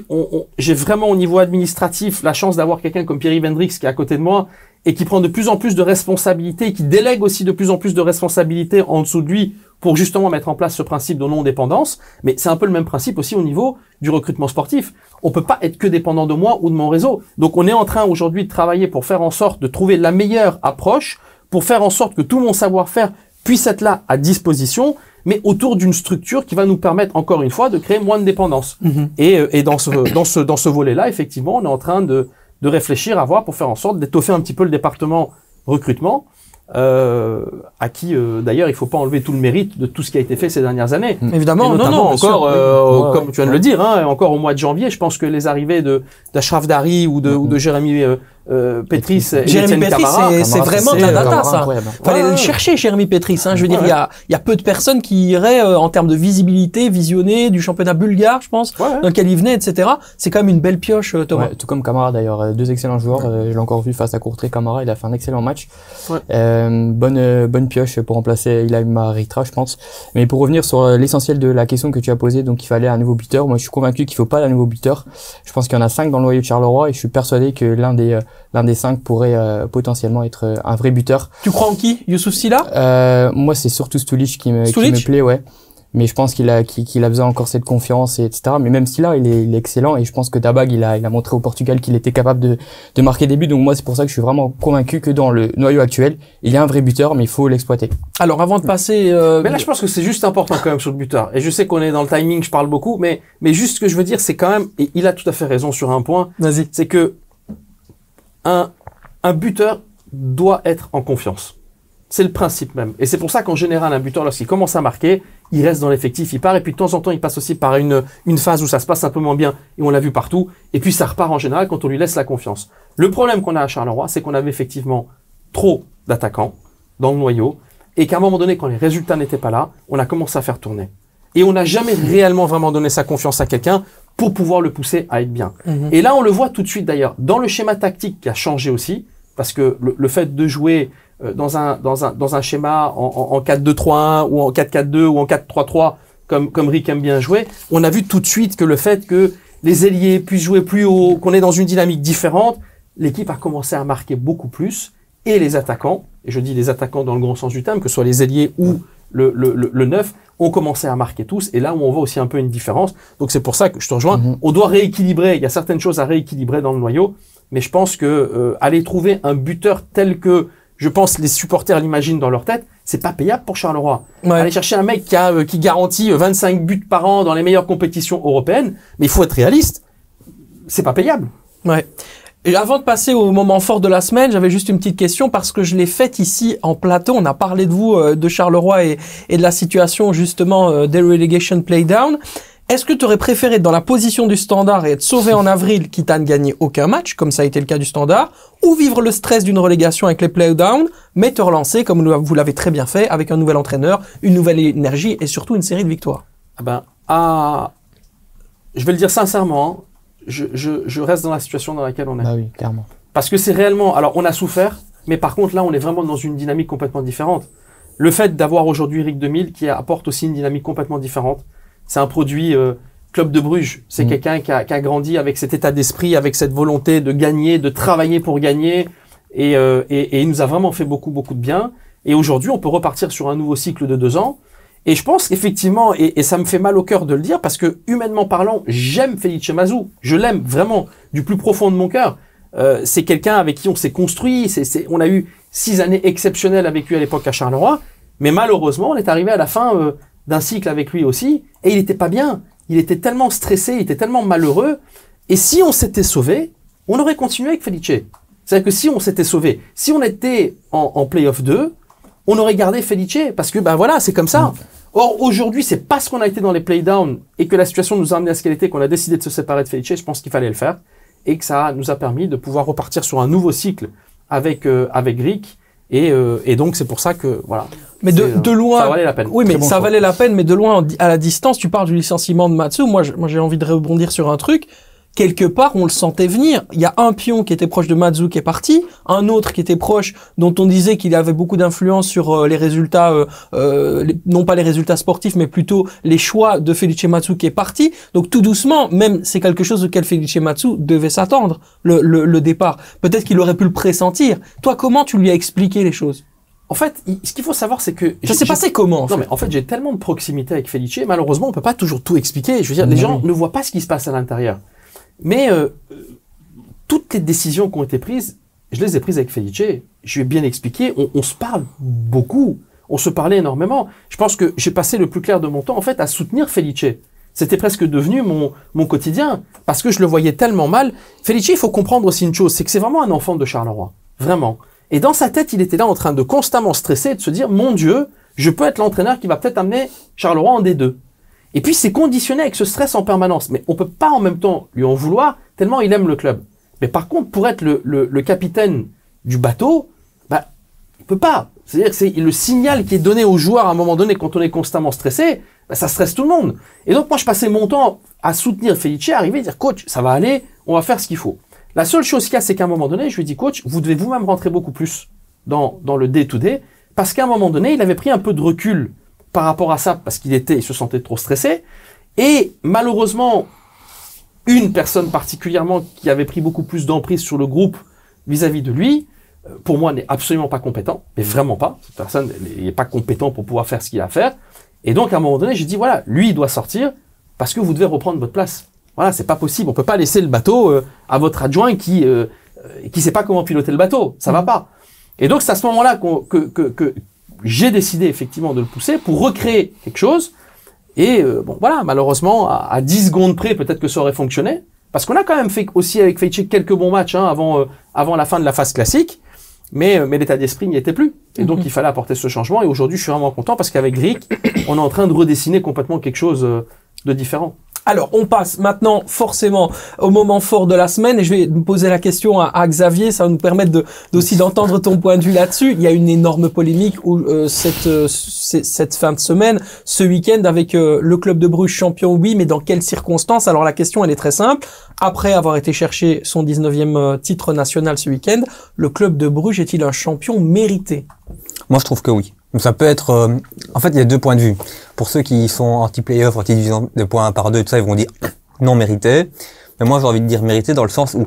j'ai vraiment au niveau administratif la chance d'avoir quelqu'un comme Pierre-Yves Hendrix qui est à côté de moi et qui prend de plus en plus de responsabilités, qui délègue aussi de plus en plus de responsabilités en dessous de lui pour justement mettre en place ce principe de non-dépendance. Mais c'est un peu le même principe aussi au niveau du recrutement sportif. On peut pas être que dépendant de moi ou de mon réseau. Donc on est en train aujourd'hui de travailler pour faire en sorte de trouver la meilleure approche, pour faire en sorte que tout mon savoir-faire puisse être là à disposition, mais autour d'une structure qui va nous permettre encore une fois de créer moins de dépendance. Et dans ce volet-là, effectivement, on est en train de réfléchir à voir pour faire en sorte d'étoffer un petit peu le département recrutement, à qui d'ailleurs il faut pas enlever tout le mérite de tout ce qui a été fait ces dernières années. Évidemment, et notamment non, bien encore sûr. comme tu viens de le dire, hein, encore au mois de janvier, je pense que les arrivées d'Ashraf Dari ou de Jérémy Pétris et Jérémy Étienne Pétris, Camara, c'est vraiment de la data, ça. incroyable. Fallait le chercher, Jérémy Pétris. Hein. Je veux dire, il y a peu de personnes qui iraient, en termes de visibilité, visionner du championnat bulgare, je pense, dans lequel il venait, etc. C'est quand même une belle pioche, Thomas. Ouais, tout comme Camara d'ailleurs, deux excellents joueurs. Je l'ai encore vu face à Courtrai. Camara, il a fait un excellent match. Bonne pioche pour remplacer Ilaïm Ritra, je pense. Mais pour revenir sur l'essentiel de la question que tu as posée, donc il fallait un nouveau buteur. Moi, je suis convaincu qu'il faut pas un nouveau buteur. Je pense qu'il y en a 5 dans le noyau de Charleroi et je suis persuadé que l'un des 5 pourrait potentiellement être un vrai buteur. Tu crois en qui? Youssouf Silla? Moi, c'est surtout Stulic qui me plaît, ouais. Mais je pense qu'il a besoin encore cette confiance, et etc. Mais même si là, il est excellent et je pense que Dabag, il a montré au Portugal qu'il était capable de marquer des buts. Donc moi, c'est pour ça que je suis vraiment convaincu que dans le noyau actuel, il y a un vrai buteur, mais il faut l'exploiter. Alors, avant de passer, mais là, je pense que c'est juste important quand même sur le buteur. Et je sais qu'on est dans le timing, je parle beaucoup, mais juste ce que je veux dire, c'est quand même, et il a tout à fait raison sur un point. Vas-y. C'est que un buteur doit être en confiance. C'est le principe même. Et c'est pour ça qu'en général, un buteur, lorsqu'il commence à marquer, il reste dans l'effectif, il part, et puis de temps en temps, il passe aussi par une phase où ça se passe un peu moins bien, et on l'a vu partout, et puis ça repart en général quand on lui laisse la confiance. Le problème qu'on a à Charleroi, c'est qu'on avait effectivement trop d'attaquants dans le noyau, et qu'à un moment donné, quand les résultats n'étaient pas là, on a commencé à faire tourner. Et on n'a jamais réellement vraiment donné sa confiance à quelqu'un pour pouvoir le pousser à être bien. Et là, on le voit tout de suite d'ailleurs, dans le schéma tactique qui a changé aussi, parce que le fait de jouer dans un schéma en 4-2-3-1 ou en 4-4-2 ou en 4-3-3 comme Rick aime bien jouer, on a vu tout de suite que le fait que les ailiers puissent jouer plus haut, qu'on est dans une dynamique différente, l'équipe a commencé à marquer beaucoup plus et les attaquants, et je dis les attaquants dans le grand sens du terme, que ce soit les ailiers ou le neuf, ont commencé à marquer tous, et là où on voit aussi un peu une différence. Donc c'est pour ça que je te rejoins, on doit rééquilibrer, il y a certaines choses à rééquilibrer dans le noyau, mais je pense que aller trouver un buteur tel que je pense les supporters l'imaginent dans leur tête, c'est pas payable pour Charleroi. Ouais. Aller chercher un mec qui garantit 25 buts par an dans les meilleures compétitions européennes, mais il faut être réaliste, c'est pas payable. Ouais. Et avant de passer au moment fort de la semaine, j'avais juste une petite question parce que je l'ai faite ici en plateau. On a parlé de vous, de Charleroi et de la situation justement des relegation playdown. Est-ce que tu aurais préféré être dans la position du Standard et être sauvé en avril, quitte à ne gagner aucun match, comme ça a été le cas du Standard, ou vivre le stress d'une relégation avec les playdowns, mais te relancer, comme vous l'avez très bien fait, avec un nouvel entraîneur, une nouvelle énergie et surtout une série de victoires? Je vais le dire sincèrement, je reste dans la situation dans laquelle on est. Bah oui, clairement. Parce que c'est réellement, alors on a souffert, mais par contre là on est vraiment dans une dynamique complètement différente. le fait d'avoir aujourd'hui Rick 2000 qui apporte aussi une dynamique complètement différente. C'est un produit Club de Bruges. C'est quelqu'un qui a grandi avec cet état d'esprit, avec cette volonté de gagner, de travailler pour gagner. Et il nous a vraiment fait beaucoup de bien. Et aujourd'hui, on peut repartir sur un nouveau cycle de 2 ans. Et je pense qu'effectivement, et ça me fait mal au cœur de le dire, parce que humainement parlant, j'aime Felice Mazou. Je l'aime vraiment du plus profond de mon cœur. C'est quelqu'un avec qui on s'est construit. On a eu 6 années exceptionnelles avec lui à l'époque à Charleroi. Mais malheureusement, on est arrivé à la fin d'un cycle avec lui aussi. Et il était pas bien. Il était tellement stressé, il était tellement malheureux. Et si on s'était sauvé, on aurait continué avec Felice. C'est-à-dire que si on s'était sauvé, si on était en Playoff 2, on aurait gardé Felice. Parce que, voilà, c'est comme ça. Or, aujourd'hui, c'est parce qu'on a été dans les playdowns et que la situation nous a amené à ce qu'elle était qu'on a décidé de se séparer de Felice. Je pense qu'il fallait le faire. Et que ça nous a permis de pouvoir repartir sur un nouveau cycle avec Rick. Et donc, c'est pour ça que, voilà. Mais de loin. Ça valait la peine. Oui, mais ça valait la peine, mais de loin, à la distance, tu parles du licenciement de Matsu. Moi, j'ai envie de rebondir sur un truc. Quelque part, on le sentait venir. Il y a un pion qui était proche de Matsu qui est parti, un autre qui était proche, dont on disait qu'il avait beaucoup d'influence sur les résultats, non pas les résultats sportifs, mais plutôt les choix de Felice Matsu qui est parti. Donc tout doucement, même c'est quelque chose auquel Felice Matsu devait s'attendre, le départ. Peut-être qu'il aurait pu le pressentir. Toi, comment tu lui as expliqué les choses? En fait, ce qu'il faut savoir, c'est que... Ça s'est passé comment, Non, mais en fait, j'ai tellement de proximité avec Felice, malheureusement, on peut pas toujours tout expliquer. Je veux dire, les gens ne voient pas ce qui se passe à l'intérieur. Mais toutes les décisions qui ont été prises, je les ai prises avec Felice. Je lui ai bien expliqué. On se parle beaucoup. On se parlait énormément. Je pense que j'ai passé le plus clair de mon temps, en fait, à soutenir Felice. C'était presque devenu mon quotidien. Parce que je le voyais tellement mal. Felice, il faut comprendre aussi une chose, c'est que c'est vraiment un enfant de Charleroi. Vraiment. Et dans sa tête, il était là en train de constamment stresser et de se dire, mon Dieu, je peux être l'entraîneur qui va peut-être amener Charleroi en D2. Et puis, c'est conditionné avec ce stress en permanence. Mais on peut pas en même temps lui en vouloir, tellement il aime le club. Mais par contre, pour être le capitaine du bateau, il peut pas. C'est-à-dire que c'est le signal qui est donné aux joueurs à un moment donné quand on est constamment stressé, ça stresse tout le monde. Et donc, moi, je passais mon temps à soutenir Felice, à arriver et dire, coach, ça va aller, on va faire ce qu'il faut. La seule chose qu'il y a, c'est qu'à un moment donné, je lui dis, coach, vous devez vous-même rentrer beaucoup plus dans le day-to-day, parce qu'à un moment donné, il avait pris un peu de recul par rapport à ça, parce il se sentait trop stressé. Et malheureusement, une personne particulièrement qui avait pris beaucoup plus d'emprise sur le groupe vis-à-vis de lui, pour moi, n'est absolument pas compétent, mais vraiment pas. Cette personne, il n'est pas compétent pour pouvoir faire ce qu'il a à faire. Et donc, à un moment donné, j'ai dit, voilà, lui, il doit sortir, parce que vous devez reprendre votre place. Voilà, c'est pas possible. On peut pas laisser le bateau à votre adjoint qui sait pas comment piloter le bateau. Ça va pas. Et donc, c'est à ce moment-là que j'ai décidé effectivement de le pousser pour recréer quelque chose. Et voilà, malheureusement, à 10 secondes près, peut-être que ça aurait fonctionné. Parce qu'on a quand même fait aussi avec Felice quelques bons matchs avant la fin de la phase classique. Mais l'état d'esprit n'y était plus. Et donc, il fallait apporter ce changement. Et aujourd'hui, je suis vraiment content parce qu'avec Rick, on est en train de redessiner complètement quelque chose de différent. Alors, on passe maintenant forcément au moment fort de la semaine et je vais me poser la question à Xavier, ça va nous permettre aussi d'entendre ton point de vue là-dessus. Il y a une énorme polémique où cette fin de semaine, ce week-end avec le club de Bruges champion, oui, mais dans quelles circonstances? Alors la question, elle est très simple. Après avoir été chercher son 19e titre national ce week-end, le club de Bruges est-il un champion mérité? Moi, je trouve que oui. Donc ça peut être... en fait, il y a 2 points de vue. Pour ceux qui sont anti-playoff, anti-division de points par 2, tout ça, ils vont dire non mérité. Mais moi, j'ai envie de dire mérité dans le sens où,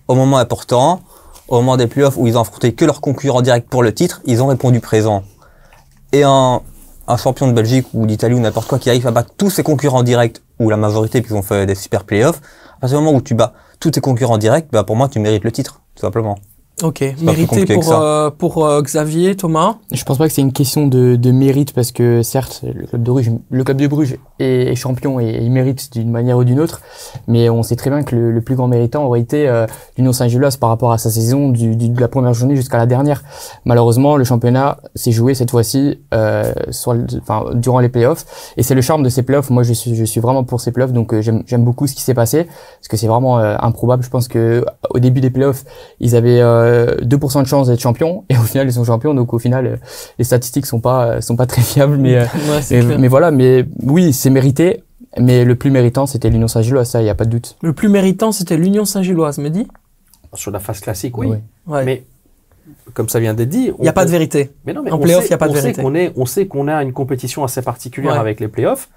au moment important, au moment des playoffs où ils ont affronté que leurs concurrents directs pour le titre, ils ont répondu présent. Et un champion de Belgique ou d'Italie ou n'importe quoi qui arrive à battre tous ses concurrents directs, ou la majorité, puisqu'ils ont fait des super playoffs, à partir du moment où tu bats tous tes concurrents directs, pour moi, tu mérites le titre, tout simplement. Ok, mérité pour Xavier, Thomas. Je pense pas que c'est une question de mérite parce que certes le club de Bruges est champion et il mérite d'une manière ou d'une autre, mais on sait très bien que le plus grand méritant aurait été l'Union Saint-Gilloise par rapport à sa saison de la première journée jusqu'à la dernière. Malheureusement, le championnat s'est joué cette fois-ci durant les playoffs et c'est le charme de ces playoffs. Moi, je suis vraiment pour ces playoffs, donc j'aime beaucoup ce qui s'est passé parce que c'est vraiment improbable. Je pense que au début des playoffs, ils avaient 2% de chance d'être champions et au final ils sont champions, donc au final les statistiques sont pas très fiables, mais mais voilà, mais oui, c'est mérité, mais le plus méritant c'était l'Union Saint-Gilloise, ça il y a pas de doute. Le plus méritant c'était l'Union Saint-Gilloise, Mehdi? Sur la phase classique, oui. Ouais. Mais comme ça vient d'être dit, Il n'y a pas de vérité. Mais non, mais En play-off, il n'y a pas de vérité. On sait qu'on a une compétition assez particulière avec les play-offs.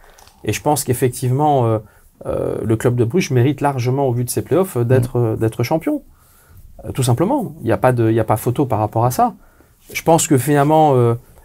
Et je pense qu'effectivement, le club de Bruges mérite largement, au vu de ses play-offs, d'être champion. Tout simplement. Il n'y a pas photo par rapport à ça. Je pense que finalement,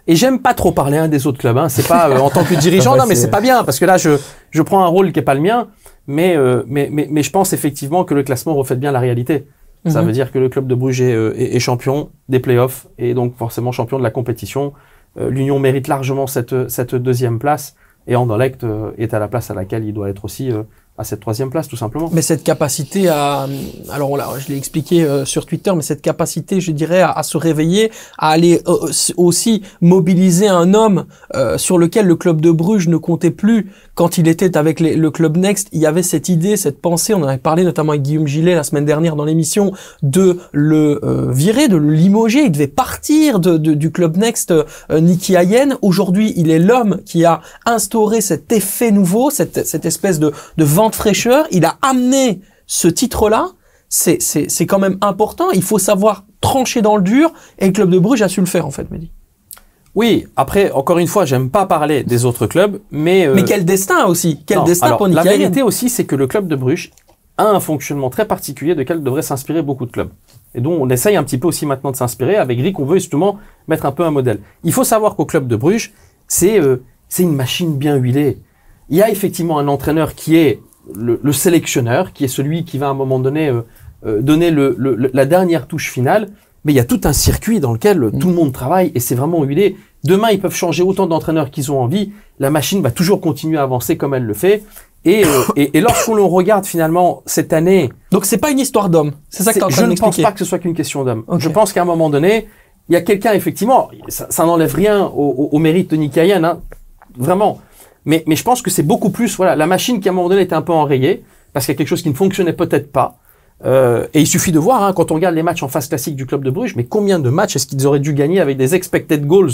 et j'aime pas trop parler des autres clubs, c'est pas en tant que dirigeant, non, mais c'est pas bien, parce que là, je prends un rôle qui est pas le mien, mais je pense effectivement que le classement reflète bien la réalité. Ça veut dire que le club de Bruges est champion des play-offs, et donc forcément champion de la compétition. L'Union mérite largement cette deuxième place, et Anderlecht est à la place à laquelle il doit être aussi, à cette troisième place, tout simplement. Mais cette capacité alors là, je l'ai expliqué sur Twitter, mais cette capacité, je dirais, à se réveiller, à aller aussi mobiliser un homme sur lequel le club de Bruges ne comptait plus quand il était avec le club Next. Il y avait cette idée, cette pensée, on en avait parlé notamment avec Guillaume Gillet la semaine dernière dans l'émission, de le virer, de le limoger. Il devait partir du club Next, Nicky Hayen. Aujourd'hui, il est l'homme qui a instauré cet effet nouveau, cette espèce de vent de fraîcheur. Il a amené ce titre-là. C'est quand même important. Il faut savoir trancher dans le dur, et le club de Bruges a su le faire, en fait, Mehdi. Oui, après, encore une fois, j'aime pas parler des autres clubs, mais quel destin aussi, destin pour Nicky La Hayen. vérité aussi, c'est que le club de Bruges a un fonctionnement très particulier de quel devraient s'inspirer beaucoup de clubs. Et dont on essaye un petit peu aussi maintenant de s'inspirer. Avec Rick, on veut justement mettre un peu un modèle. Il faut savoir qu'au club de Bruges, c'est une machine bien huilée. Il y a effectivement un entraîneur qui est le sélectionneur, qui est celui qui va à un moment donné donner la dernière touche finale, mais il y a tout un circuit dans lequel tout le monde travaille, et c'est vraiment huilé. Demain, ils peuvent changer autant d'entraîneurs qu'ils ont envie, la machine va toujours continuer à avancer comme elle le fait, et lorsqu'on regarde finalement cette année... Donc c'est pas une histoire d'homme, c'est ça que tu es en train Je ne d'expliquer. pense pas que ce soit qu'une question d'homme. Okay. Je pense qu'à un moment donné, il y a quelqu'un, effectivement, ça n'enlève rien au mérite de Nicky Hayen, vraiment. Mais je pense que c'est beaucoup plus, voilà, la machine qui à un moment donné était un peu enrayée, parce qu'il y a quelque chose qui ne fonctionnait peut-être pas. Et il suffit de voir, quand on regarde les matchs en phase classique du club de Bruges, mais combien de matchs est-ce qu'ils auraient dû gagner avec des expected goals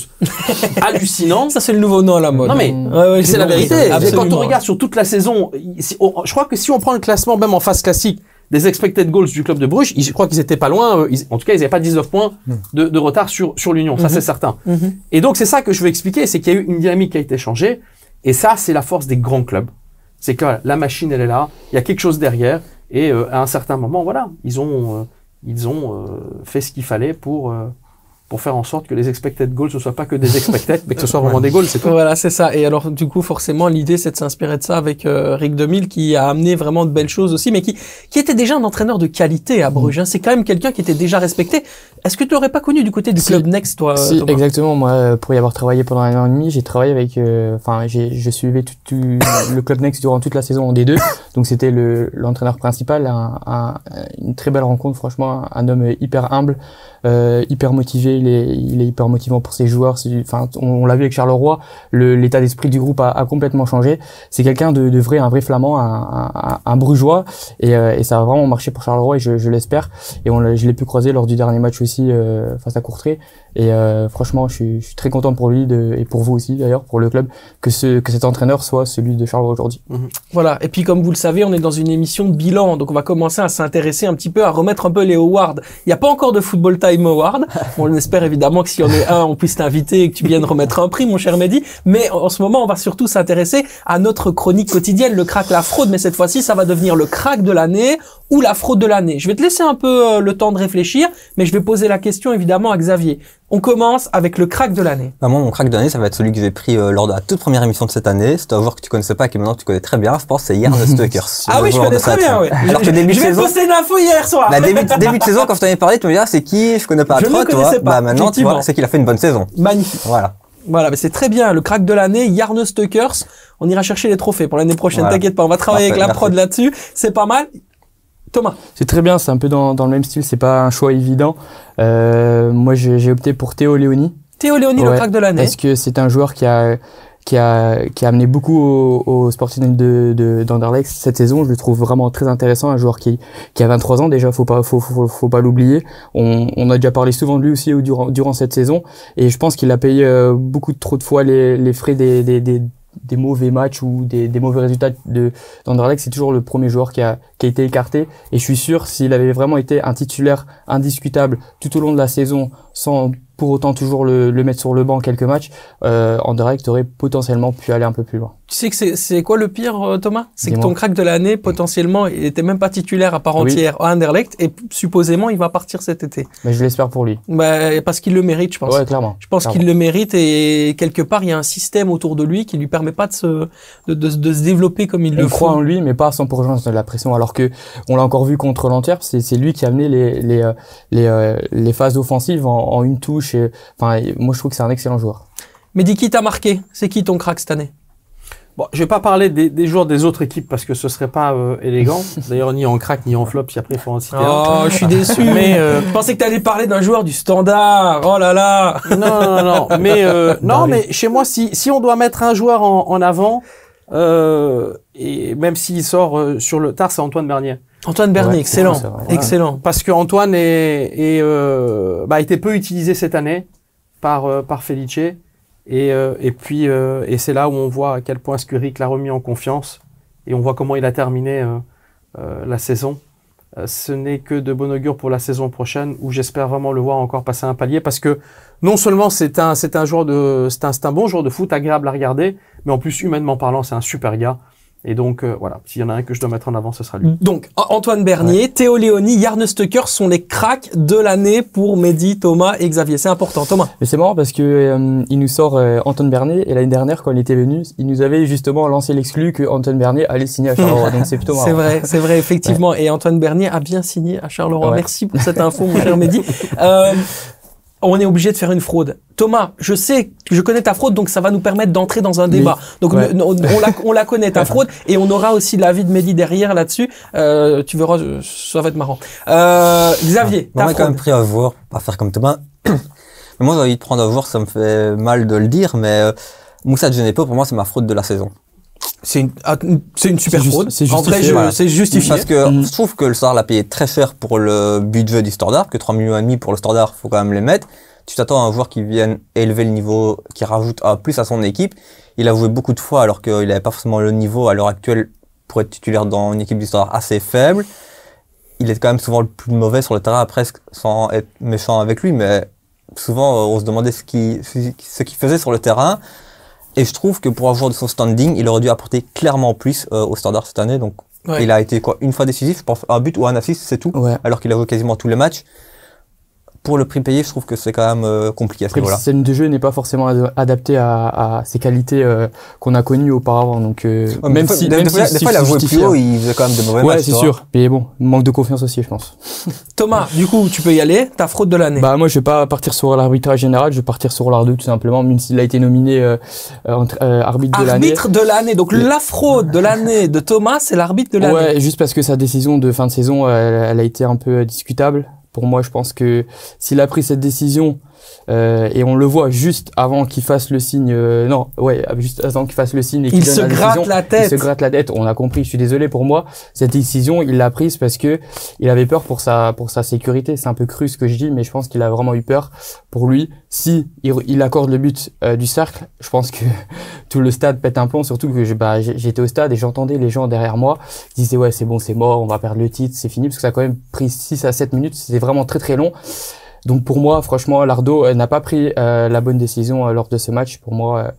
hallucinants. Ça, c'est le nouveau nom à la mode. Non, mais c'est la vérité. Quand on regarde sur toute la saison, je crois que si on prend le classement, même en phase classique, des expected goals du club de Bruges, je crois qu'ils étaient pas loin, en tout cas, ils n'avaient pas 19 points de retard sur l'Union. Ça, c'est certain. Et donc, c'est ça que je veux expliquer, c'est qu'il y a eu une dynamique qui a été changée. Et ça, c'est la force des grands clubs. C'est que la machine, elle est là. Il y a quelque chose derrière. Et à un certain moment, voilà, ils ont fait ce qu'il fallait pour faire en sorte que les expected goals ne soient pas que des expected, mais que ce soit vraiment des goals, c'est tout. Voilà, c'est ça. Et alors, du coup, forcément, l'idée, c'est de s'inspirer de ça avec Rick Demille, qui a amené vraiment de belles choses aussi, mais qui était déjà un entraîneur de qualité à Bruges. C'est quand même quelqu'un qui était déjà respecté. Est-ce que tu l'aurais pas connu du côté du club Next, toi, Si, Thomas? exactement. Moi, pour y avoir travaillé pendant 1 an et demi, j'ai travaillé avec, je suivais tout le club Next durant toute la saison en D2. Donc, c'était l'entraîneur principal, une très belle rencontre, franchement, un homme hyper humble, hyper motivé. Il est hyper motivant pour ses joueurs. On l'a vu avec Charleroi, l'état d'esprit du groupe a complètement changé. C'est quelqu'un de vrai, un vrai flamand, un brugeois, et ça a vraiment marché pour Charleroi, et je l'espère. Et je l'ai pu croiser lors du dernier match aussi face à Courtrai. Et franchement, je suis très content pour lui et pour vous aussi d'ailleurs, pour le club, que cet entraîneur soit celui de Charleroi aujourd'hui. Voilà. Et puis comme vous le savez, on est dans une émission de bilan, donc on va commencer à s'intéresser un petit peu, à remettre un peu les awards. Il n'y a pas encore de Football Time Award. On espère évidemment que s'il y en a un, on puisse t'inviter et que tu viennes remettre un prix, mon cher Mehdi. Mais en ce moment, on va surtout s'intéresser à notre chronique quotidienne, le crack, la fraude. Mais cette fois-ci, ça va devenir le crack de l'année ou la fraude de l'année. Je vais te laisser un peu le temps de réfléchir, mais je vais poser la question évidemment à Xavier. On commence avec le crack de l'année. Bah moi, mon crack de l'année, ça va être celui que j'ai pris lors de la toute première émission de cette année. C'est un joueur que tu connaissais pas et que maintenant tu connais très bien. Je pense que c'est Jarno Stöckers. Ah oui, je connais très bien, oui. Alors que début de saison. Je vais poster une info hier soir. Bah, début de saison, quand je t'en avais parlé, tu me disais, c'est qui? Je connais pas Je trop, ne tu vois. connaissais pas, Bah, maintenant, tu vois, c'est qu'il a fait une bonne saison. Magnifique. Voilà, mais c'est très bien. Le crack de l'année, Jarno Stöckers. On ira chercher les trophées pour l'année prochaine. Voilà. T'inquiète pas, on va travailler avec la prod là-dessus. C'est pas mal. Thomas. C'est très bien, c'est un peu dans le même style, c'est pas un choix évident. Moi, j'ai opté pour Théo Léoni. Théo Léoni, le crack de l'année. Parce que c'est un joueur qui a amené beaucoup au Sporting d'Anderlecht cette saison. Je le trouve vraiment très intéressant, un joueur qui a 23 ans déjà, faut pas l'oublier. On a déjà parlé souvent de lui aussi durant cette saison, et je pense qu'il a payé beaucoup trop de fois les frais des mauvais matchs ou des mauvais résultats d'Anderlecht. C'est toujours le premier joueur qui a été écarté, et je suis sûr, s'il avait vraiment été un titulaire indiscutable tout au long de la saison, sans pour autant toujours le mettre sur le banc quelques matchs, Anderlecht aurait potentiellement pu aller un peu plus loin. Tu sais que c'est quoi le pire, Thomas? C'est que Dis-moi. ton crack de l'année, potentiellement, il était même pas titulaire à part entière à Anderlecht et supposément, il va partir cet été. Mais je l'espère pour lui. Bah, parce qu'il le mérite, je pense. Ouais, clairement. Je pense Clairement. qu'il le mérite et quelque part, il y a un système autour de lui qui lui permet pas de se développer comme il le On croit en faut. lui, mais pas à 100% de la pression. Alors que on l'a encore vu contre l'Antwerp, c'est lui qui a amené les phases offensives en une touche. Enfin, moi je trouve que c'est un excellent joueur. Mais dis qui t'a marqué? C'est qui ton crack cette année? Bon, je vais pas parler des joueurs des autres équipes parce que ce serait pas élégant. D'ailleurs, ni en crack, ni en flop, si après il faut en citer un. Oh, je suis déçu. Mais Je pensais que t'allais parler d'un joueur du Standard. Oh là là. non. Mais non, mais chez moi, si on doit mettre un joueur en avant, et même s'il sort sur le tard, c'est Antoine Bernier. Antoine Bernier, Ouais, excellent. c'est vrai. Excellent. Parce que Antoine a été peu utilisé cette année par Felice. Et puis c'est là où on voit à quel point Skurrik l'a remis en confiance et on voit comment il a terminé la saison. Ce n'est que de bon augure pour la saison prochaine où j'espère vraiment le voir encore passer un palier parce que non seulement c'est un bon joueur de foot agréable à regarder, mais en plus humainement parlant c'est un super gars. Et donc voilà, s'il y en a un que je dois mettre en avant, ce sera lui. Donc, Antoine Bernier, Théo Léoni, Jarne Stucker sont les cracks de l'année pour Mehdi, Thomas et Xavier. C'est important. Thomas. Mais c'est marrant parce que il nous sort Antoine Bernier et l'année dernière quand il était venu, il nous avait justement lancé l'exclu que Antoine Bernier allait signer à Charleroi. Donc c'est plutôt marrant. C'est vrai, effectivement. Et Antoine Bernier a bien signé à Charleroi. Ouais. Merci pour cette info, mon cher Mehdi. On est obligé de faire une fraude. Thomas, je connais ta fraude, donc ça va nous permettre d'entrer dans un débat. Donc Ouais. on la connaît ta fraude, et on aura aussi l'avis de Mehdi derrière là-dessus. Tu verras, ça va être marrant. Xavier, Moi, ta j'ai quand même fraude. pris à voir, pas faire comme Thomas. Mais moi, j'ai envie de prendre à voir, ça me fait mal de le dire, mais Moussa Djenepo, pour moi, c'est ma fraude de la saison. C'est une super fraude. c'est En vrai, justifié, voilà. c'est justifié. Parce que Mhm. je trouve que le Standard l'a payé très cher pour le budget du Standard, que 3,5 millions pour le Standard, faut quand même les mettre. Tu t'attends à un joueur qui vienne élever le niveau, qui rajoute plus à son équipe. Il a joué beaucoup de fois alors qu'il n'avait pas forcément le niveau à l'heure actuelle pour être titulaire dans une équipe du Standard assez faible. Il est quand même souvent le plus mauvais sur le terrain, presque sans être méchant avec lui, mais souvent on se demandait ce qu'il faisait sur le terrain. Et je trouve que pour un joueur de son standing, il aurait dû apporter clairement plus au Standard cette année. Donc Ouais. il a été une fois décisif, je pense un but ou un assist, c'est tout. Ouais. Alors qu'il a joué quasiment tous les matchs. Pour le prix payé, je trouve que c'est quand même compliqué à ce Après, le niveau-là. système de jeu n'est pas forcément adapté à ses qualités qu'on a connues auparavant. Donc Ouais, mais même des fois, si des même fois, si des fois, il a c'est joué plus justifié. haut, il faisait quand même de mauvais Ouais, matchs. c'est tu vois. sûr. Mais bon, manque de confiance aussi, je pense. Thomas, du coup, tu peux y aller. Ta fraude de l'année. Bah moi je vais pas partir sur l'arbitrage général, je vais partir sur l'Ardo tout simplement, même s'il a été nominé arbitre de l'année. Arbitre de l'année. Donc, la fraude de l'année de Thomas, c'est l'arbitre de l'année. Ouais, juste parce que sa décision de fin de saison, elle a été un peu discutable. Pour moi, je pense que s'il a pris cette décision et on le voit juste avant qu'il fasse le signe, juste avant qu'il fasse le signe et qu'il Il donne se la gratte décision, la tête. il se gratte la tête. On a compris. Je suis désolé pour moi. Cette décision, il l'a prise parce que il avait peur pour sa sécurité. C'est un peu cru ce que je dis, mais je pense qu'il a vraiment eu peur pour lui. Si il accorde le but du cercle, je pense que tout le stade pète un plomb. Surtout que j'étais au stade et j'entendais les gens derrière moi qui disaient ouais c'est bon, c'est mort, on va perdre le titre, c'est fini, parce que ça a quand même pris 6 à 7 minutes. C'était vraiment très très long. Donc pour moi, franchement, l'Ardo n'a pas pris la bonne décision lors de ce match. Pour moi,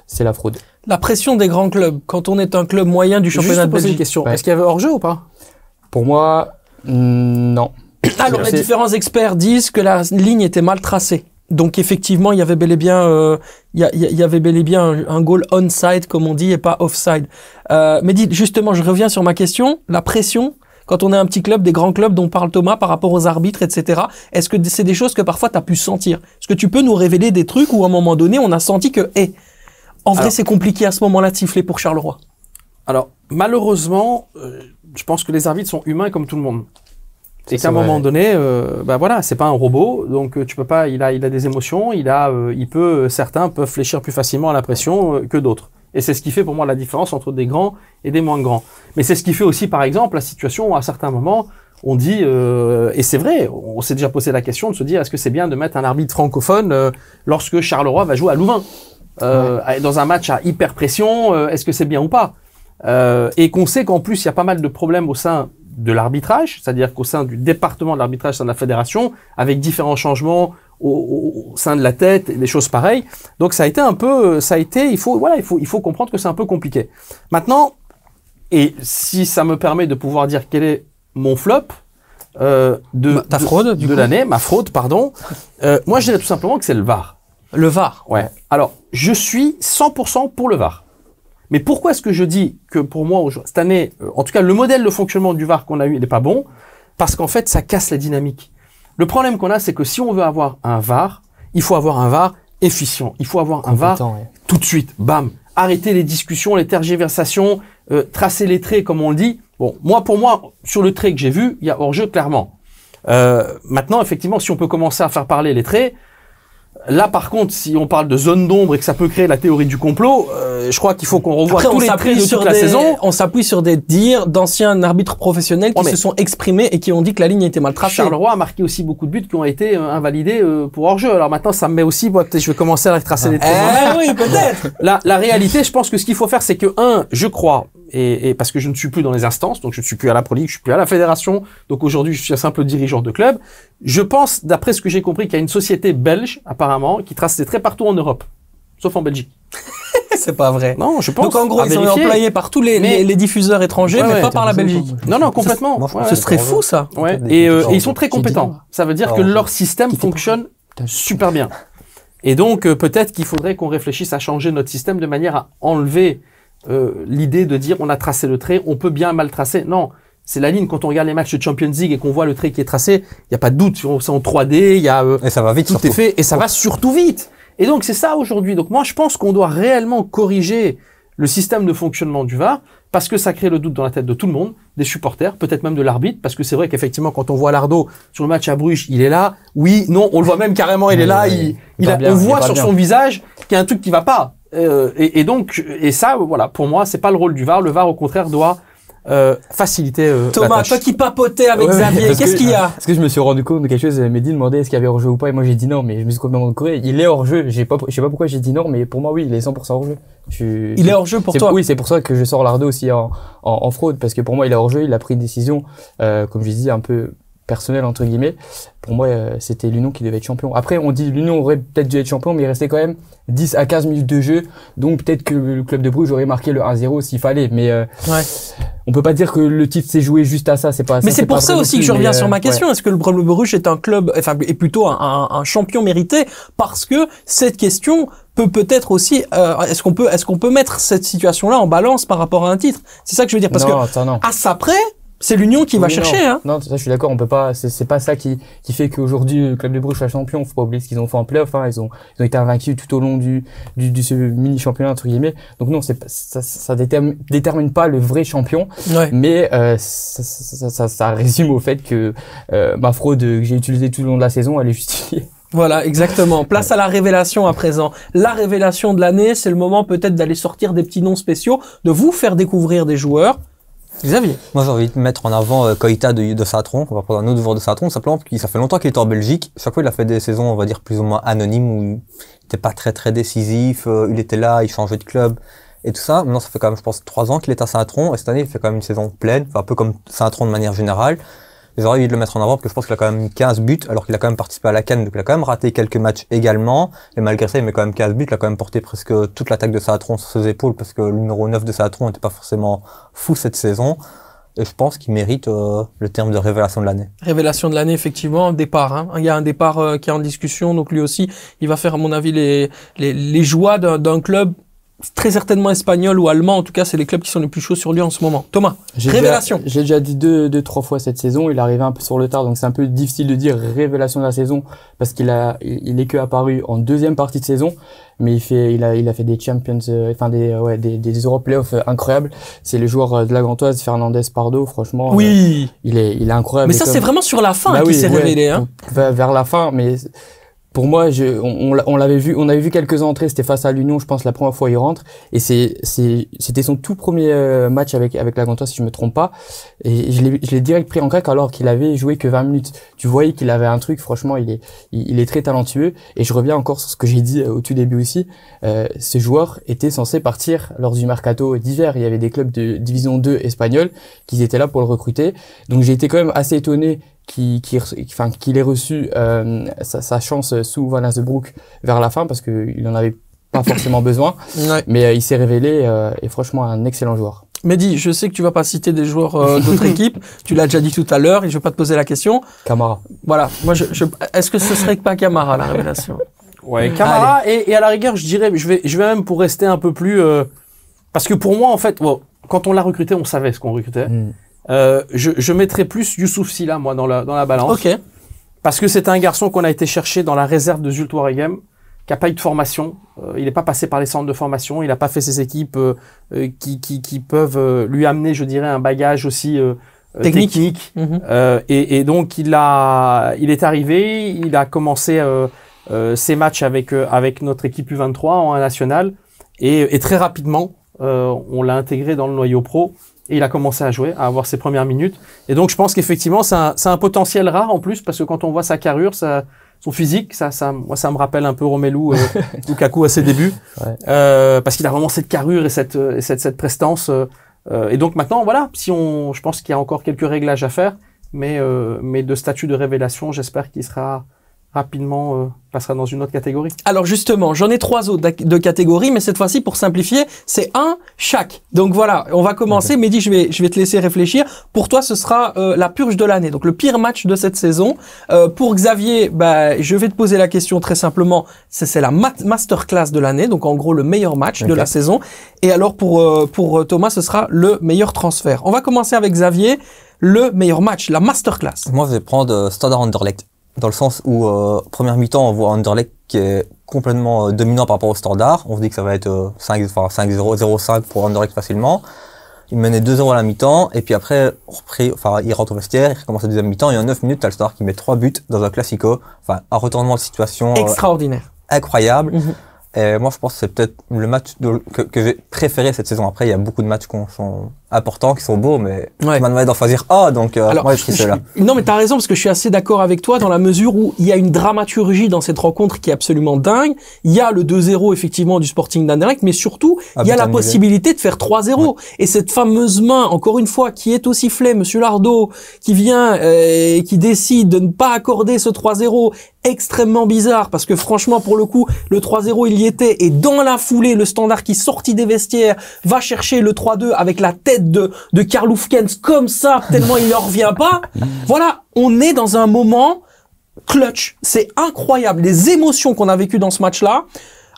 c'est la fraude. La pression des grands clubs, quand on est un club moyen du Juste championnat te de poser une Belgique. question. Ouais. Est-ce qu'il y avait hors-jeu ou pas? Pour moi, non. Alors, les C'est- différents experts disent que la ligne était mal tracée. Donc, effectivement, il y avait bel et bien, il y avait bel et bien un goal onside, comme on dit, et pas offside. Mais dites, justement, je reviens sur ma question. La pression, quand on est un petit club, des grands clubs dont parle Thomas par rapport aux arbitres, etc. Est-ce que c'est des choses que parfois tu as pu sentir? Est-ce que tu peux nous révéler des trucs où à un moment donné, on a senti que, en vrai, Alors- c'est compliqué à ce moment-là de siffler pour Charleroi? Alors, malheureusement, je pense que les arbitres sont humains comme tout le monde. Et c'est qu'à un vrai. moment donné, voilà, c'est pas un robot, donc tu peux pas. Il a des émotions, certains peuvent fléchir plus facilement à la pression que d'autres. Et c'est ce qui fait pour moi la différence entre des grands et des moins grands. Mais c'est ce qui fait aussi, par exemple, la situation où à certains moments, on dit, et c'est vrai, on s'est déjà posé la question de se dire, est-ce que c'est bien de mettre un arbitre francophone lorsque Charleroi va jouer à Louvain dans un match à hyper pression, est-ce que c'est bien ou pas? Et qu'on sait qu'en plus, il y a pas mal de problèmes au sein de l'arbitrage, c'est-à-dire qu'au sein du département de l'arbitrage, au sein de la fédération, avec différents changements, au sein de la tête, et des choses pareilles. Donc ça a été il faut comprendre que c'est un peu compliqué. Maintenant, et si ça me permet de pouvoir dire quel est mon flop de l'année, ma fraude, pardon, moi je dirais tout simplement que c'est le VAR. Le VAR. Ouais. Alors, je suis 100% pour le VAR. Mais pourquoi est-ce que je dis que pour moi, cette année, en tout cas, le modèle de fonctionnement du VAR qu'on a eu, il n'est pas bon? Parce qu'en fait, ça casse la dynamique. Le problème qu'on a, c'est que si on veut avoir un VAR, il faut avoir un VAR efficient. Il faut avoir un VAR tout de suite. Bam. Arrêter les discussions, les tergiversations, tracer les traits, comme on le dit. Bon, pour moi, sur le trait que j'ai vu, il y a hors-jeu clairement. Maintenant, effectivement, si on peut commencer à faire parler les traits, là, par contre, si on parle de zone d'ombre et que ça peut créer la théorie du complot, je crois qu'il faut qu'on revoie tous les traits de toute la saison. On s'appuie sur des dires d'anciens arbitres professionnels qui se sont exprimés et qui ont dit que la ligne était mal tracée. Charleroi a marqué aussi beaucoup de buts qui ont été invalidés pour hors-jeu. Alors maintenant, ça me met aussi, peut-être je vais commencer à retracer les traits. Oui, peut-être. La réalité, je pense que ce qu'il faut faire, c'est que, je crois, et parce que je ne suis plus dans les instances, donc je ne suis plus à la Pro League, je suis plus à la fédération, donc aujourd'hui je suis un simple dirigeant de club. Je pense, d'après ce que j'ai compris, qu'il y a une société belge, apparemment, qui trace des traits partout en Europe, sauf en Belgique. C'est pas vrai. Non, je pense. Donc en gros, ils sont employés par tous les diffuseurs étrangers, mais pas par la Belgique. Non, complètement. Ce serait fou, ça. Ouais. Et ils sont très compétents. Ça veut dire que leur système fonctionne super bien. Et donc peut-être qu'il faudrait qu'on réfléchisse à changer notre système de manière à enlever l'idée de dire on a tracé le trait, on peut bien mal tracer. Non, c'est la ligne. Quand on regarde les matchs de Champions League et qu'on voit le trait qui est tracé, il y a pas de doute. C'est en 3D, il y a et ça va vite, tout est fait et ça va surtout vite. Et donc c'est ça aujourd'hui. Donc moi je pense qu'on doit réellement corriger le système de fonctionnement du VAR parce que ça crée le doute dans la tête de tout le monde, des supporters, peut-être même de l'arbitre, parce que c'est vrai qu'effectivement quand on voit Lardo sur le match à Bruges, il est là. Oui, non, on le voit même carrément, il est là. On voit sur son visage qu'il y a un truc qui va pas. Et ça, voilà, pour moi, c'est pas le rôle du VAR. Le VAR, au contraire, doit faciliter Thomas, toi qui papotais avec Xavier, qu'est-ce qu'il y a? Parce que je me suis rendu compte de quelque chose, Mehdi demandait est-ce qu'il y avait hors-jeu ou pas, et moi j'ai dit non, mais je me suis complètement corrigé. Il est hors-jeu, je sais pas pourquoi j'ai dit non, mais pour moi oui, il est 100% hors-jeu. Il est hors-jeu pour toi? Oui, c'est pour ça que je sors Lardo aussi en fraude, parce que pour moi il est hors-jeu, il a pris une décision, comme je dis, un peu personnel entre guillemets. Pour moi, c'était l'Union qui devait être champion. Après, on dit l'Union aurait peut-être dû être champion, mais il restait quand même 10 à 15 minutes de jeu. Donc peut-être que le club de Bruges aurait marqué le 1-0 s'il fallait. Mais on peut pas dire que le titre s'est joué juste à ça. C'est pas. Mais c'est pour ça aussi que je reviens sur ma question. Est-ce que le club de Bruges est un club, enfin, est plutôt un champion mérité? Parce que cette question peut-être aussi, est-ce qu'on peut mettre cette situation-là en balance par rapport à un titre? C'est ça que je veux dire. Parce à ça près, c'est l'Union qui va chercher, hein. Non, ça, je suis d'accord, on peut pas, c'est pas ça qui fait qu'aujourd'hui, le club de Bruges soit champion. Faut pas oublier ce qu'ils ont fait en play-off, hein. Ils ont été invaincus tout au long du ce mini-championnat, entre guillemets. Donc non, ça détermine pas le vrai champion. Ouais. Mais, ça résume au fait que, ma fraude que j'ai utilisée tout le long de la saison, elle est justifiée. Voilà, exactement. Place à la révélation à présent. La révélation de l'année, c'est le moment peut-être d'aller sortir des petits noms spéciaux, de vous faire découvrir des joueurs. Xavier. Moi, j'ai envie de mettre en avant Koita de Saint-Tron. On va prendre un autre joueur de Saint-Tron, simplement parce que ça fait longtemps qu'il est en Belgique. Chaque fois, il a fait des saisons, on va dire, plus ou moins anonymes, où il était pas très décisif. Il était là, il changeait de club et tout ça. Maintenant, ça fait quand même, je pense, 3 ans qu'il est à Saint-Tron. Et cette année, il fait quand même une saison pleine, enfin, un peu comme Saint-Tron de manière générale. J'aurais envie de le mettre en avant parce que je pense qu'il a quand même 15 buts, alors qu'il a quand même participé à la CAN, donc il a quand même raté quelques matchs également. Et malgré ça, il met quand même 15 buts. Il a quand même porté presque toute l'attaque de Saint-Tron sur ses épaules parce que le numéro 9 de Saint-Tron n'était pas forcément fou cette saison. Et je pense qu'il mérite le terme de révélation de l'année. Révélation de l'année, effectivement, un départ. Hein. Il y a un départ qui est en discussion, donc lui aussi, il va faire, à mon avis, les joies d'un club très certainement espagnol ou allemand. En tout cas, c'est les clubs qui sont les plus chauds sur lui en ce moment. Thomas, révélation. J'ai déjà dit 3 fois cette saison. Il est arrivé un peu sur le tard, donc c'est un peu difficile de dire révélation de la saison parce il est que apparu en deuxième partie de saison. Mais il a fait des Champions, des Euro Playoffs incroyables. C'est le joueur de la Gantoise, Fernandez Pardo, franchement. Oui. Il est incroyable. Mais ça, c'est vraiment sur la fin qu'il s'est révélé, hein. Vers la fin, mais pour moi, on avait vu quelques entrées, c'était face à l'Union, je pense, la première fois il rentre, et c'était son tout premier match avec la Gantoise, si je me trompe pas, et je l'ai direct pris en crack alors qu'il avait joué que 20 minutes. Tu voyais qu'il avait un truc, franchement, il est très talentueux, et je reviens encore sur ce que j'ai dit au tout début aussi, ce joueur était censé partir lors du mercato d'hiver. Il y avait des clubs de division 2 espagnols qui étaient là pour le recruter, donc j'ai été quand même assez étonné qu'il ait reçu sa chance sous Van Azebroek vers la fin parce qu'il en avait pas forcément besoin, mais il s'est révélé et franchement un excellent joueur. Mehdi, je sais que tu vas pas citer des joueurs d'autres équipes, tu l'as déjà dit tout à l'heure et je vais pas te poser la question. Camara. Voilà, moi est-ce que ce serait pas Camara la révélation? Ouais, Camara et à la rigueur, je dirais, je vais même pour rester un peu plus parce que pour moi en fait, quand on l'a recruté, on savait ce qu'on recrutait. Je mettrais plus Youssouf Silla moi dans la balance. OK. Parce que c'est un garçon qu'on a été chercher dans la réserve de Zulte Waregem, qui a pas eu de formation, il n'est pas passé par les centres de formation, il n'a pas fait ses équipes qui peuvent lui amener, je dirais, un bagage aussi technique. Et donc il est arrivé, il a commencé ses matchs avec notre équipe U23 en national et très rapidement on l'a intégré dans le noyau pro et il a commencé à jouer, à avoir ses premières minutes. Et donc je pense qu'effectivement c'est un potentiel rare en plus parce que quand on voit sa carrure, son physique, moi, ça me rappelle un peu Romelu Lukaku à ses débuts, parce qu'il a vraiment cette carrure et cette prestance. Et donc maintenant, voilà, je pense qu'il y a encore quelques réglages à faire, mais de statut de révélation, j'espère qu'il sera rapidement passera dans une autre catégorie. Alors justement, j'en ai 3 autres de catégories, mais cette fois-ci, pour simplifier, c'est un chaque. Donc voilà, on va commencer. Mehdi, je vais te laisser réfléchir. Pour toi, ce sera la purge de l'année, donc le pire match de cette saison. Pour Xavier, je vais te poser la question très simplement. C'est la masterclass de l'année, donc en gros le meilleur match de la saison. Et alors pour Thomas, ce sera le meilleur transfert. On va commencer avec Xavier. Le meilleur match, la masterclass. Moi, je vais prendre Standard Anderlecht. Dans le sens où, première mi-temps, on voit Anderlecht qui est complètement dominant par rapport au Standard. On se dit que ça va être 5-0, 0-5 pour Anderlecht facilement. Il menait 2-0 à la mi-temps, et puis après, il rentre au vestiaire, il recommence la deuxième mi-temps, et en 9 minutes, t'as le Standard qui met 3 buts dans un classico. Enfin, un retournement de situation. Extraordinaire. Incroyable. Et moi, je pense que c'est peut-être le match que j'ai préféré cette saison. Après, il y a beaucoup de matchs qui sont importants, qui sont beaux, mais tu m'as demandé d'en choisir un, donc alors, moi, j'ai pris celui-là. Non, mais t'as raison, parce que je suis assez d'accord avec toi dans la mesure où il y a une dramaturgie dans cette rencontre qui est absolument dingue. Il y a le 2-0, effectivement, du Sporting d'Anderlecht, mais surtout, il y a la possibilité de faire 3-0. Et cette fameuse main, encore une fois, qui est au sifflet, Monsieur Lardo, qui vient et qui décide de ne pas accorder ce 3-0, extrêmement bizarre, parce que franchement, pour le coup, le 3-0, il y était, et dans la foulée, le Standard qui sortit des vestiaires va chercher le 3-2 avec la tête de Karl Hufkens comme ça, tellement il ne revient pas. Voilà, on est dans un moment clutch. C'est incroyable, les émotions qu'on a vécues dans ce match-là.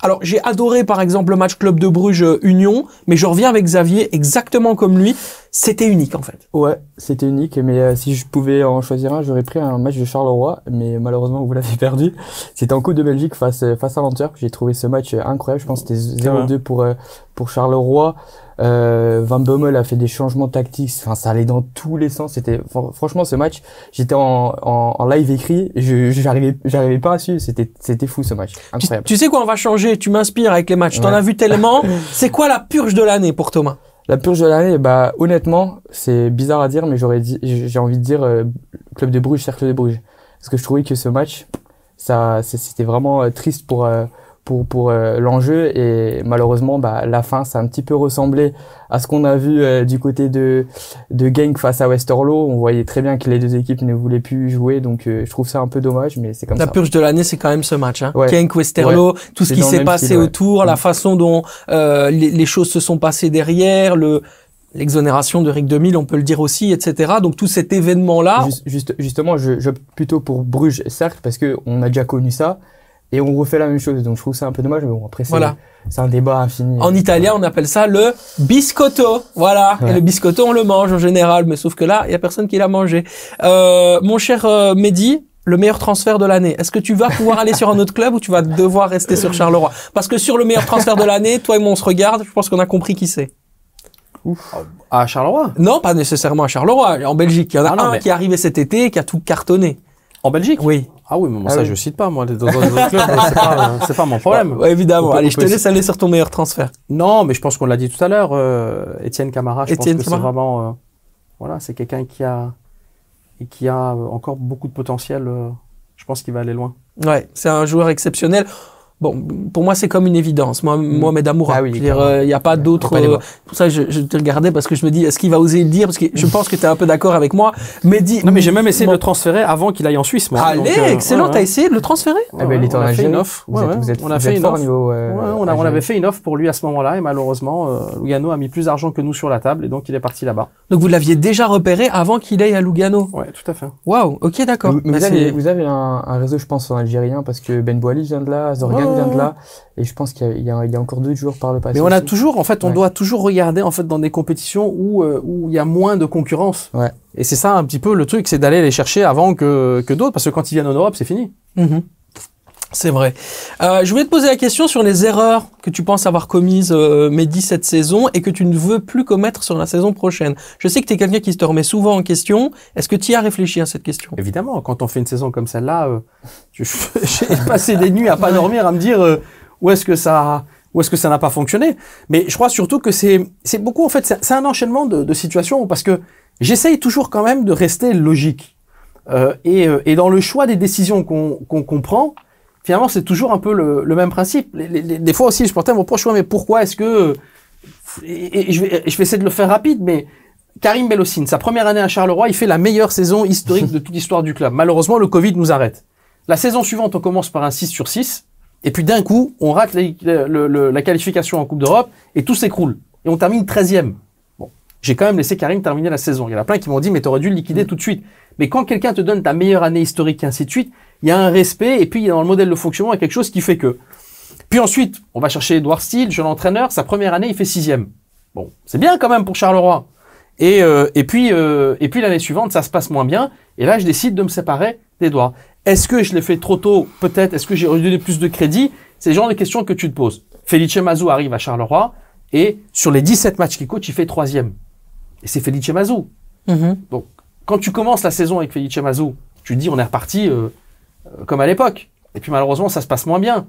Alors, j'ai adoré, par exemple, le match Club de Bruges Union, mais je reviens avec Xavier, exactement comme lui. C'était unique, en fait. Ouais, c'était unique, mais si je pouvais en choisir un, j'aurais pris un match de Charleroi, mais malheureusement, vous l'avez perdu. C'était en Coupe de Belgique face à l'Antwerp. J'ai trouvé ce match incroyable. Je pense que c'était 0-2 pour Charleroi. Van Bommel a fait des changements tactiques. Enfin, ça allait dans tous les sens. Franchement, ce match, j'étais en live écrit. J'arrivais pas à suivre. C'était fou, ce match. Incroyable. Tu sais quoi, on va changer. Tu m'inspires avec les matchs. T'en as vu tellement. C'est quoi la purge de l'année pour Thomas? La purge de l'année, honnêtement, c'est bizarre à dire, mais j'ai envie de dire Club de Bruges, Cercle de Bruges. Parce que je trouvais que ce match, c'était vraiment triste pour l'enjeu, et malheureusement, la fin, ça a un petit peu ressemblé à ce qu'on a vu du côté de Genk face à Westerlo. On voyait très bien que les deux équipes ne voulaient plus jouer, donc je trouve ça un peu dommage, mais c'est comme ça. La purge de l'année, c'est quand même ce match, hein. Genk, Westerlo, tout ce qui s'est passé autour, la façon dont les choses se sont passées derrière, l'exonération de Rick 2000, on peut le dire aussi, etc. Donc tout cet événement-là. Justement, je plutôt pour Bruges Cercle, parce que on a déjà connu ça. Et on refait la même chose, donc je trouve ça un peu dommage, mais bon, après, c'est un débat infini. En italien, on appelle ça le biscotto. Voilà. Ouais. Et le biscotto, on le mange en général, mais sauf que là, il y a personne qui l'a mangé. Mon cher Mehdi, le meilleur transfert de l'année. Est-ce que tu vas pouvoir aller sur un autre club ou tu vas devoir rester sur Charleroi? Parce que sur le meilleur transfert de l'année, toi et moi, on se regarde, je pense qu'on a compris qui c'est. Ouf. À Charleroi? Non, pas nécessairement à Charleroi. En Belgique, il y en a un qui est arrivé cet été, qui a tout cartonné. En Belgique? Oui. Ah oui, mais moi, je cite pas, moi, dans un autre club, c'est pas mon problème. Ouais, évidemment. Allez, je te laisse aller sur ton meilleur transfert. Non, mais je pense qu'on l'a dit tout à l'heure, Étienne Camara, je pense que c'est vraiment, c'est quelqu'un qui a encore beaucoup de potentiel, je pense qu'il va aller loin. Ouais, c'est un joueur exceptionnel. Bon, pour moi, c'est comme une évidence. Mohamed Amoura. Ah oui, je veux dire, il n'y a pas d'autre. pas les voir. Pour ça, je te regardais parce que je me dis, est-ce qu'il va oser le dire? Parce que je pense que tu es un peu d'accord avec moi. Non, mais j'ai même essayé de le transférer avant qu'il aille en Suisse, moi. Allez, Donc, excellent. ouais. T'as essayé de le transférer? Eh ben, il était en on a fait Algérie. une offre. Vous êtes on a fait une fort au offre. niveau, On Algérie. avait fait une offre pour lui à ce moment-là et malheureusement, Lugano a mis plus d'argent que nous sur la table et donc il est parti là-bas. Donc vous l'aviez déjà repéré avant qu'il aille à Lugano. Ouais, tout à fait. Waouh. Ok, d'accord. Mais Bah, vous avez un réseau, je pense, en algérien, parce que Ben Bouali vient de là, Zorgan vient de là, et je pense qu'il y a encore d'autres joueurs par le passé. Mais on a aussi. toujours, en fait, on Ouais. doit toujours regarder en fait dans des compétitions où il y a moins de concurrence. Ouais. Et c'est ça un petit peu le truc, c'est d'aller les chercher avant que d'autres, parce que quand ils viennent en Europe, c'est fini. Mhm. C'est vrai. Je voulais te poser la question sur les erreurs que tu penses avoir commises, Mehdi, cette saison et que tu ne veux plus commettre sur la saison prochaine. Je sais que tu es quelqu'un qui se te remet souvent en question. Est-ce que tu y as réfléchi à cette question? Évidemment, quand on fait une saison comme celle-là, j'ai passé des nuits à pas dormir, à me dire où est-ce que ça n'a pas fonctionné. Mais je crois surtout que c'est beaucoup, en fait, c'est un enchaînement de situations parce que j'essaye toujours quand même de rester logique. Et dans le choix des décisions qu'on prend, finalement, c'est toujours un peu le même principe. Des fois aussi, je portais mon proche, mais pourquoi est-ce que... Et je vais essayer de le faire rapide, mais Karim Belhosseine, sa première année à Charleroi, il fait la meilleure saison historique de toute l'histoire du club. Malheureusement, le Covid nous arrête. La saison suivante, on commence par un 6/6, et puis d'un coup, on rate la qualification en Coupe d'Europe, et tout s'écroule. Et on termine 13e. Bon, j'ai quand même laissé Karim terminer la saison. Il y en a plein qui m'ont dit, mais t'aurais dû le liquider tout de suite. Mais quand quelqu'un te donne ta meilleure année historique, et ainsi de suite, il y a un respect, et puis il y a dans le modèle de fonctionnement, il y a quelque chose qui fait que. Puis ensuite, on va chercher Edouard Steele, jeune entraîneur, sa première année, il fait 6e. Bon, c'est bien quand même pour Charleroi. Et puis l'année suivante, ça se passe moins bien, et là, je décide de me séparer d'Edouard. Est-ce que je l'ai fait trop tôt? Peut-être. Est-ce que j'ai redonné plus de crédit? C'est le genre de questions que tu te poses. Felice Mazou arrive à Charleroi, et sur les 17 matchs qu'il coach, il fait 3e. Et c'est Felice Mazou. Mhm. Donc, quand tu commences la saison avec Felice Mazou, tu te dis, on est reparti comme à l'époque. Et puis malheureusement, ça se passe moins bien.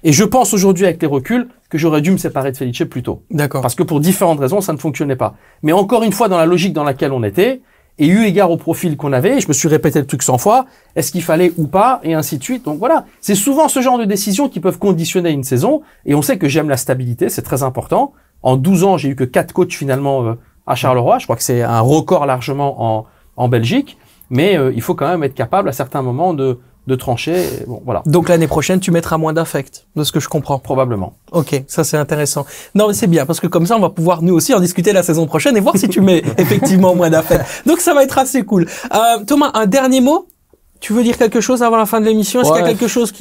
Et je pense aujourd'hui, avec les reculs, que j'aurais dû me séparer de Felice plus tôt. D'accord. Parce que pour différentes raisons, ça ne fonctionnait pas. Mais encore une fois, dans la logique dans laquelle on était, et eu égard au profil qu'on avait, je me suis répété le truc 100 fois, est-ce qu'il fallait ou pas, et ainsi de suite. Donc voilà, c'est souvent ce genre de décisions qui peuvent conditionner une saison, et on sait que j'aime la stabilité, c'est très important. En 12 ans, j'ai eu que 4 coachs finalement à Charleroi, je crois que c'est un record largement en Belgique, mais il faut quand même être capable à certains moments de trancher, et bon voilà, Donc l'année prochaine, tu mettras moins d'affect, de ce que je comprends. probablement. Ok, ça c'est intéressant. Non mais c'est bien, parce que comme ça on va pouvoir nous aussi en discuter la saison prochaine et voir si tu mets effectivement moins d'affect. Donc ça va être assez cool. Thomas, un dernier mot? Tu veux dire quelque chose avant la fin de l'émission? Est-ce qu'il y a Ouais. quelque chose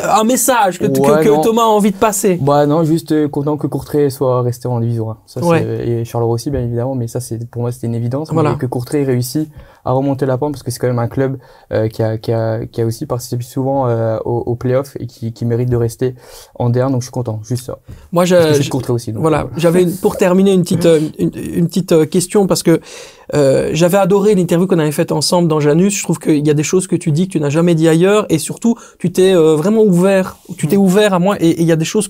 un message que Ouais, non. Thomas a envie de passer? Bah non, juste content que Courtrai soit resté en Division 1. Ça, Ouais. et Charleroi aussi, bien évidemment, mais ça, pour moi, c'était une évidence. Voilà. Mais que Courtrai réussit à remonter la pente, parce que c'est quand même un club qui a aussi participé souvent aux playoffs et qui mérite de rester en D1, donc je suis content, juste ça. Moi, Parce que je suis de Courtrai aussi. Donc, voilà, j'avais pour terminer une petite question parce que j'avais adoré l'interview qu'on avait faite ensemble dans Janus. Je trouve qu'il y a des choses que tu dis que tu n'as jamais dit ailleurs et surtout tu t'es vraiment ouvert. Tu t'es ouvert à moi et il y a des choses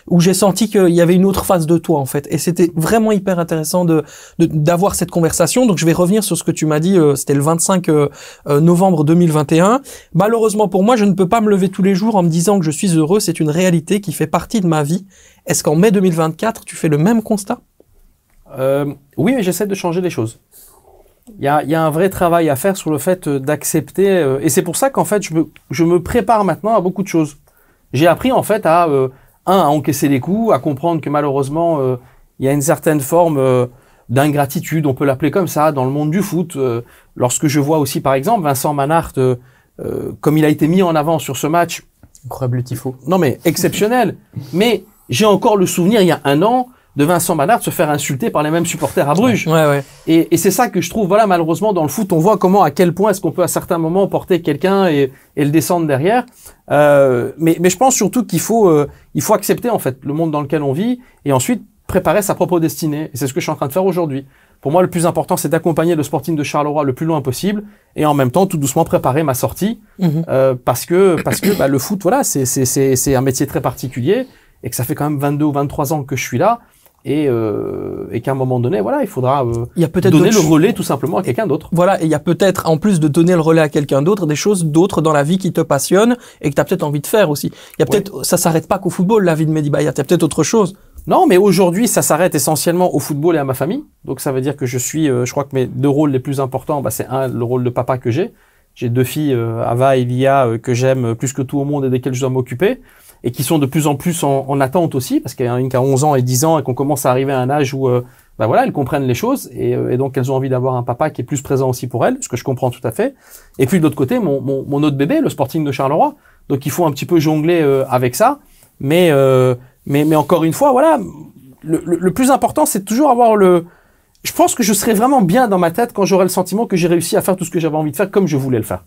où j'ai senti qu'il y avait une autre face de toi en fait. Et c'était vraiment hyper intéressant d'avoir cette conversation. Donc je vais revenir sur ce que tu m'as dit. C'était le 25 novembre 2021. Malheureusement pour moi, je ne peux pas me lever tous les jours en me disant que je suis heureux. C'est une réalité qui fait partie de ma vie. Est-ce qu'en mai 2024, tu fais le même constat? Oui, mais j'essaie de changer les choses. Il y a un vrai travail à faire sur le fait d'accepter, et c'est pour ça qu'en fait, je me prépare maintenant à beaucoup de choses. J'ai appris en fait à encaisser les coups, à comprendre que malheureusement, il y a une certaine forme d'ingratitude, on peut l'appeler comme ça, dans le monde du foot. Lorsque je vois aussi, par exemple, Vincent Manhart, comme il a été mis en avant sur ce match, incroyable tifo. non mais exceptionnel. Mais j'ai encore le souvenir, il y a un an, de Vincent Manhart se faire insulter par les mêmes supporters à Bruges. Ouais. Et c'est ça que je trouve, voilà, malheureusement, dans le foot, on voit à quel point est-ce qu'on peut à certains moments porter quelqu'un et le descendre derrière. Mais je pense surtout qu'il faut accepter, en fait, le monde dans lequel on vit et ensuite préparer sa propre destinée. Et c'est ce que je suis en train de faire aujourd'hui. Pour moi, le plus important, c'est d'accompagner le Sporting de Charleroi le plus loin possible et en même temps, tout doucement préparer ma sortie. Parce que bah, le foot, voilà, c'est un métier très particulier et que ça fait quand même 22 ou 23 ans que je suis là. et qu'à un moment donné, voilà, il faudra Il y a peut-être donner d'autres le relais tout simplement à quelqu'un d'autre. Voilà, et il y a peut-être, en plus de donner le relais à quelqu'un d'autre, des choses d'autres dans la vie qui te passionnent et que tu as peut-être envie de faire aussi. Il y a peut-être, ça s'arrête pas qu'au football, la vie de Mehdi Bayat. Il y a peut-être autre chose. Non, mais aujourd'hui, ça s'arrête essentiellement au football et à ma famille. Donc ça veut dire que je crois que mes 2 rôles les plus importants, c'est le rôle de papa que j'ai. J'ai 2 filles, Ava et Lia, que j'aime plus que tout au monde et desquelles je dois m'occuper, et qui sont de plus en plus en attente aussi, parce qu'il y en a une qui a 11 ans et 10 ans et qu'on commence à arriver à un âge où voilà, elles comprennent les choses et donc elles ont envie d'avoir un papa qui est plus présent aussi pour elles, ce que je comprends tout à fait. Et puis de l'autre côté, mon autre bébé, le Sporting de Charleroi. Donc il faut un petit peu jongler avec ça, mais encore une fois, voilà, le plus important, c'est toujours avoir je pense que je serai vraiment bien dans ma tête quand j'aurai le sentiment que j'ai réussi à faire tout ce que j'avais envie de faire comme je voulais le faire.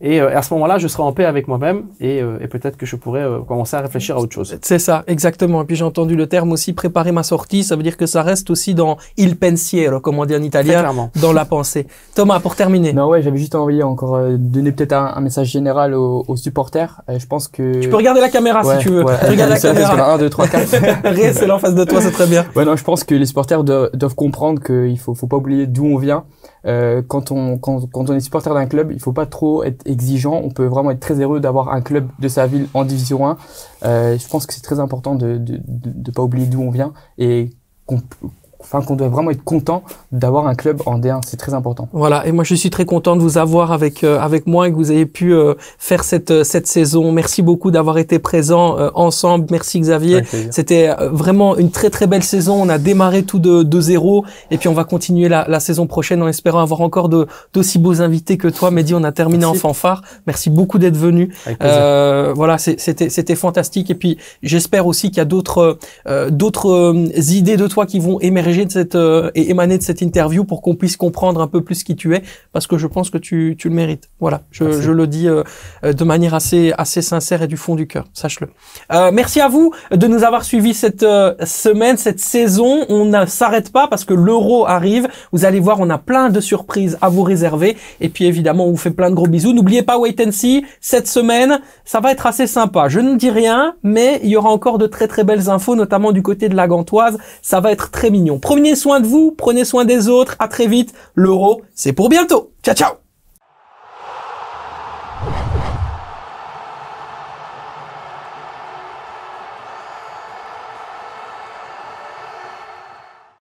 Et à ce moment-là, je serai en paix avec moi-même et peut-être que je pourrais commencer à réfléchir à autre chose. C'est ça, exactement. Et puis j'ai entendu le terme aussi préparer ma sortie. Ça veut dire que ça reste aussi dans il pensiero, comme on dit en italien, dans la pensée. Thomas, pour terminer. Non, ouais, j'avais juste envie encore donner peut-être un message général aux supporters. Je pense que... Tu peux regarder la caméra si tu veux. Tu regardes la caméra. 1, 2, 3, 4. C'est là en face de toi, c'est très bien. Ouais, non, je pense que les supporters doivent comprendre qu'il faut pas oublier d'où on vient. Quand on est supporter d'un club, il faut pas trop être exigeant. On peut vraiment être très heureux d'avoir un club de sa ville en division 1. Je pense que c'est très important de pas oublier d'où on vient et qu'on doit vraiment être content d'avoir un club en D1, c'est très important. Voilà, et moi je suis très content de vous avoir avec moi et que vous ayez pu faire cette saison. Merci beaucoup d'avoir été présents ensemble. Merci Xavier. C'était vraiment une très très belle saison. On a démarré tout de zéro et puis on va continuer la saison prochaine en espérant avoir encore d'aussi beaux invités que toi. Mehdi, on a terminé en fanfare. Merci beaucoup d'être venu. Voilà, c'était fantastique et puis j'espère aussi qu'il y a d'autres idées de toi qui vont émerger et émaner de cette interview pour qu'on puisse comprendre un peu plus qui tu es, parce que je pense que tu le mérites. Voilà, je le dis de manière assez sincère et du fond du cœur, sache-le. Merci à vous de nous avoir suivis cette semaine, cette saison. On ne s'arrête pas parce que l'Euro arrive. Vous allez voir, on a plein de surprises à vous réserver. Et puis évidemment, on vous fait plein de gros bisous. N'oubliez pas Wait and See, cette semaine, ça va être assez sympa. Je ne dis rien, mais il y aura encore de très très belles infos, notamment du côté de la Gantoise. Ça va être très mignon. Prenez soin de vous, prenez soin des autres. À très vite. L'Euro, c'est pour bientôt. Ciao, ciao!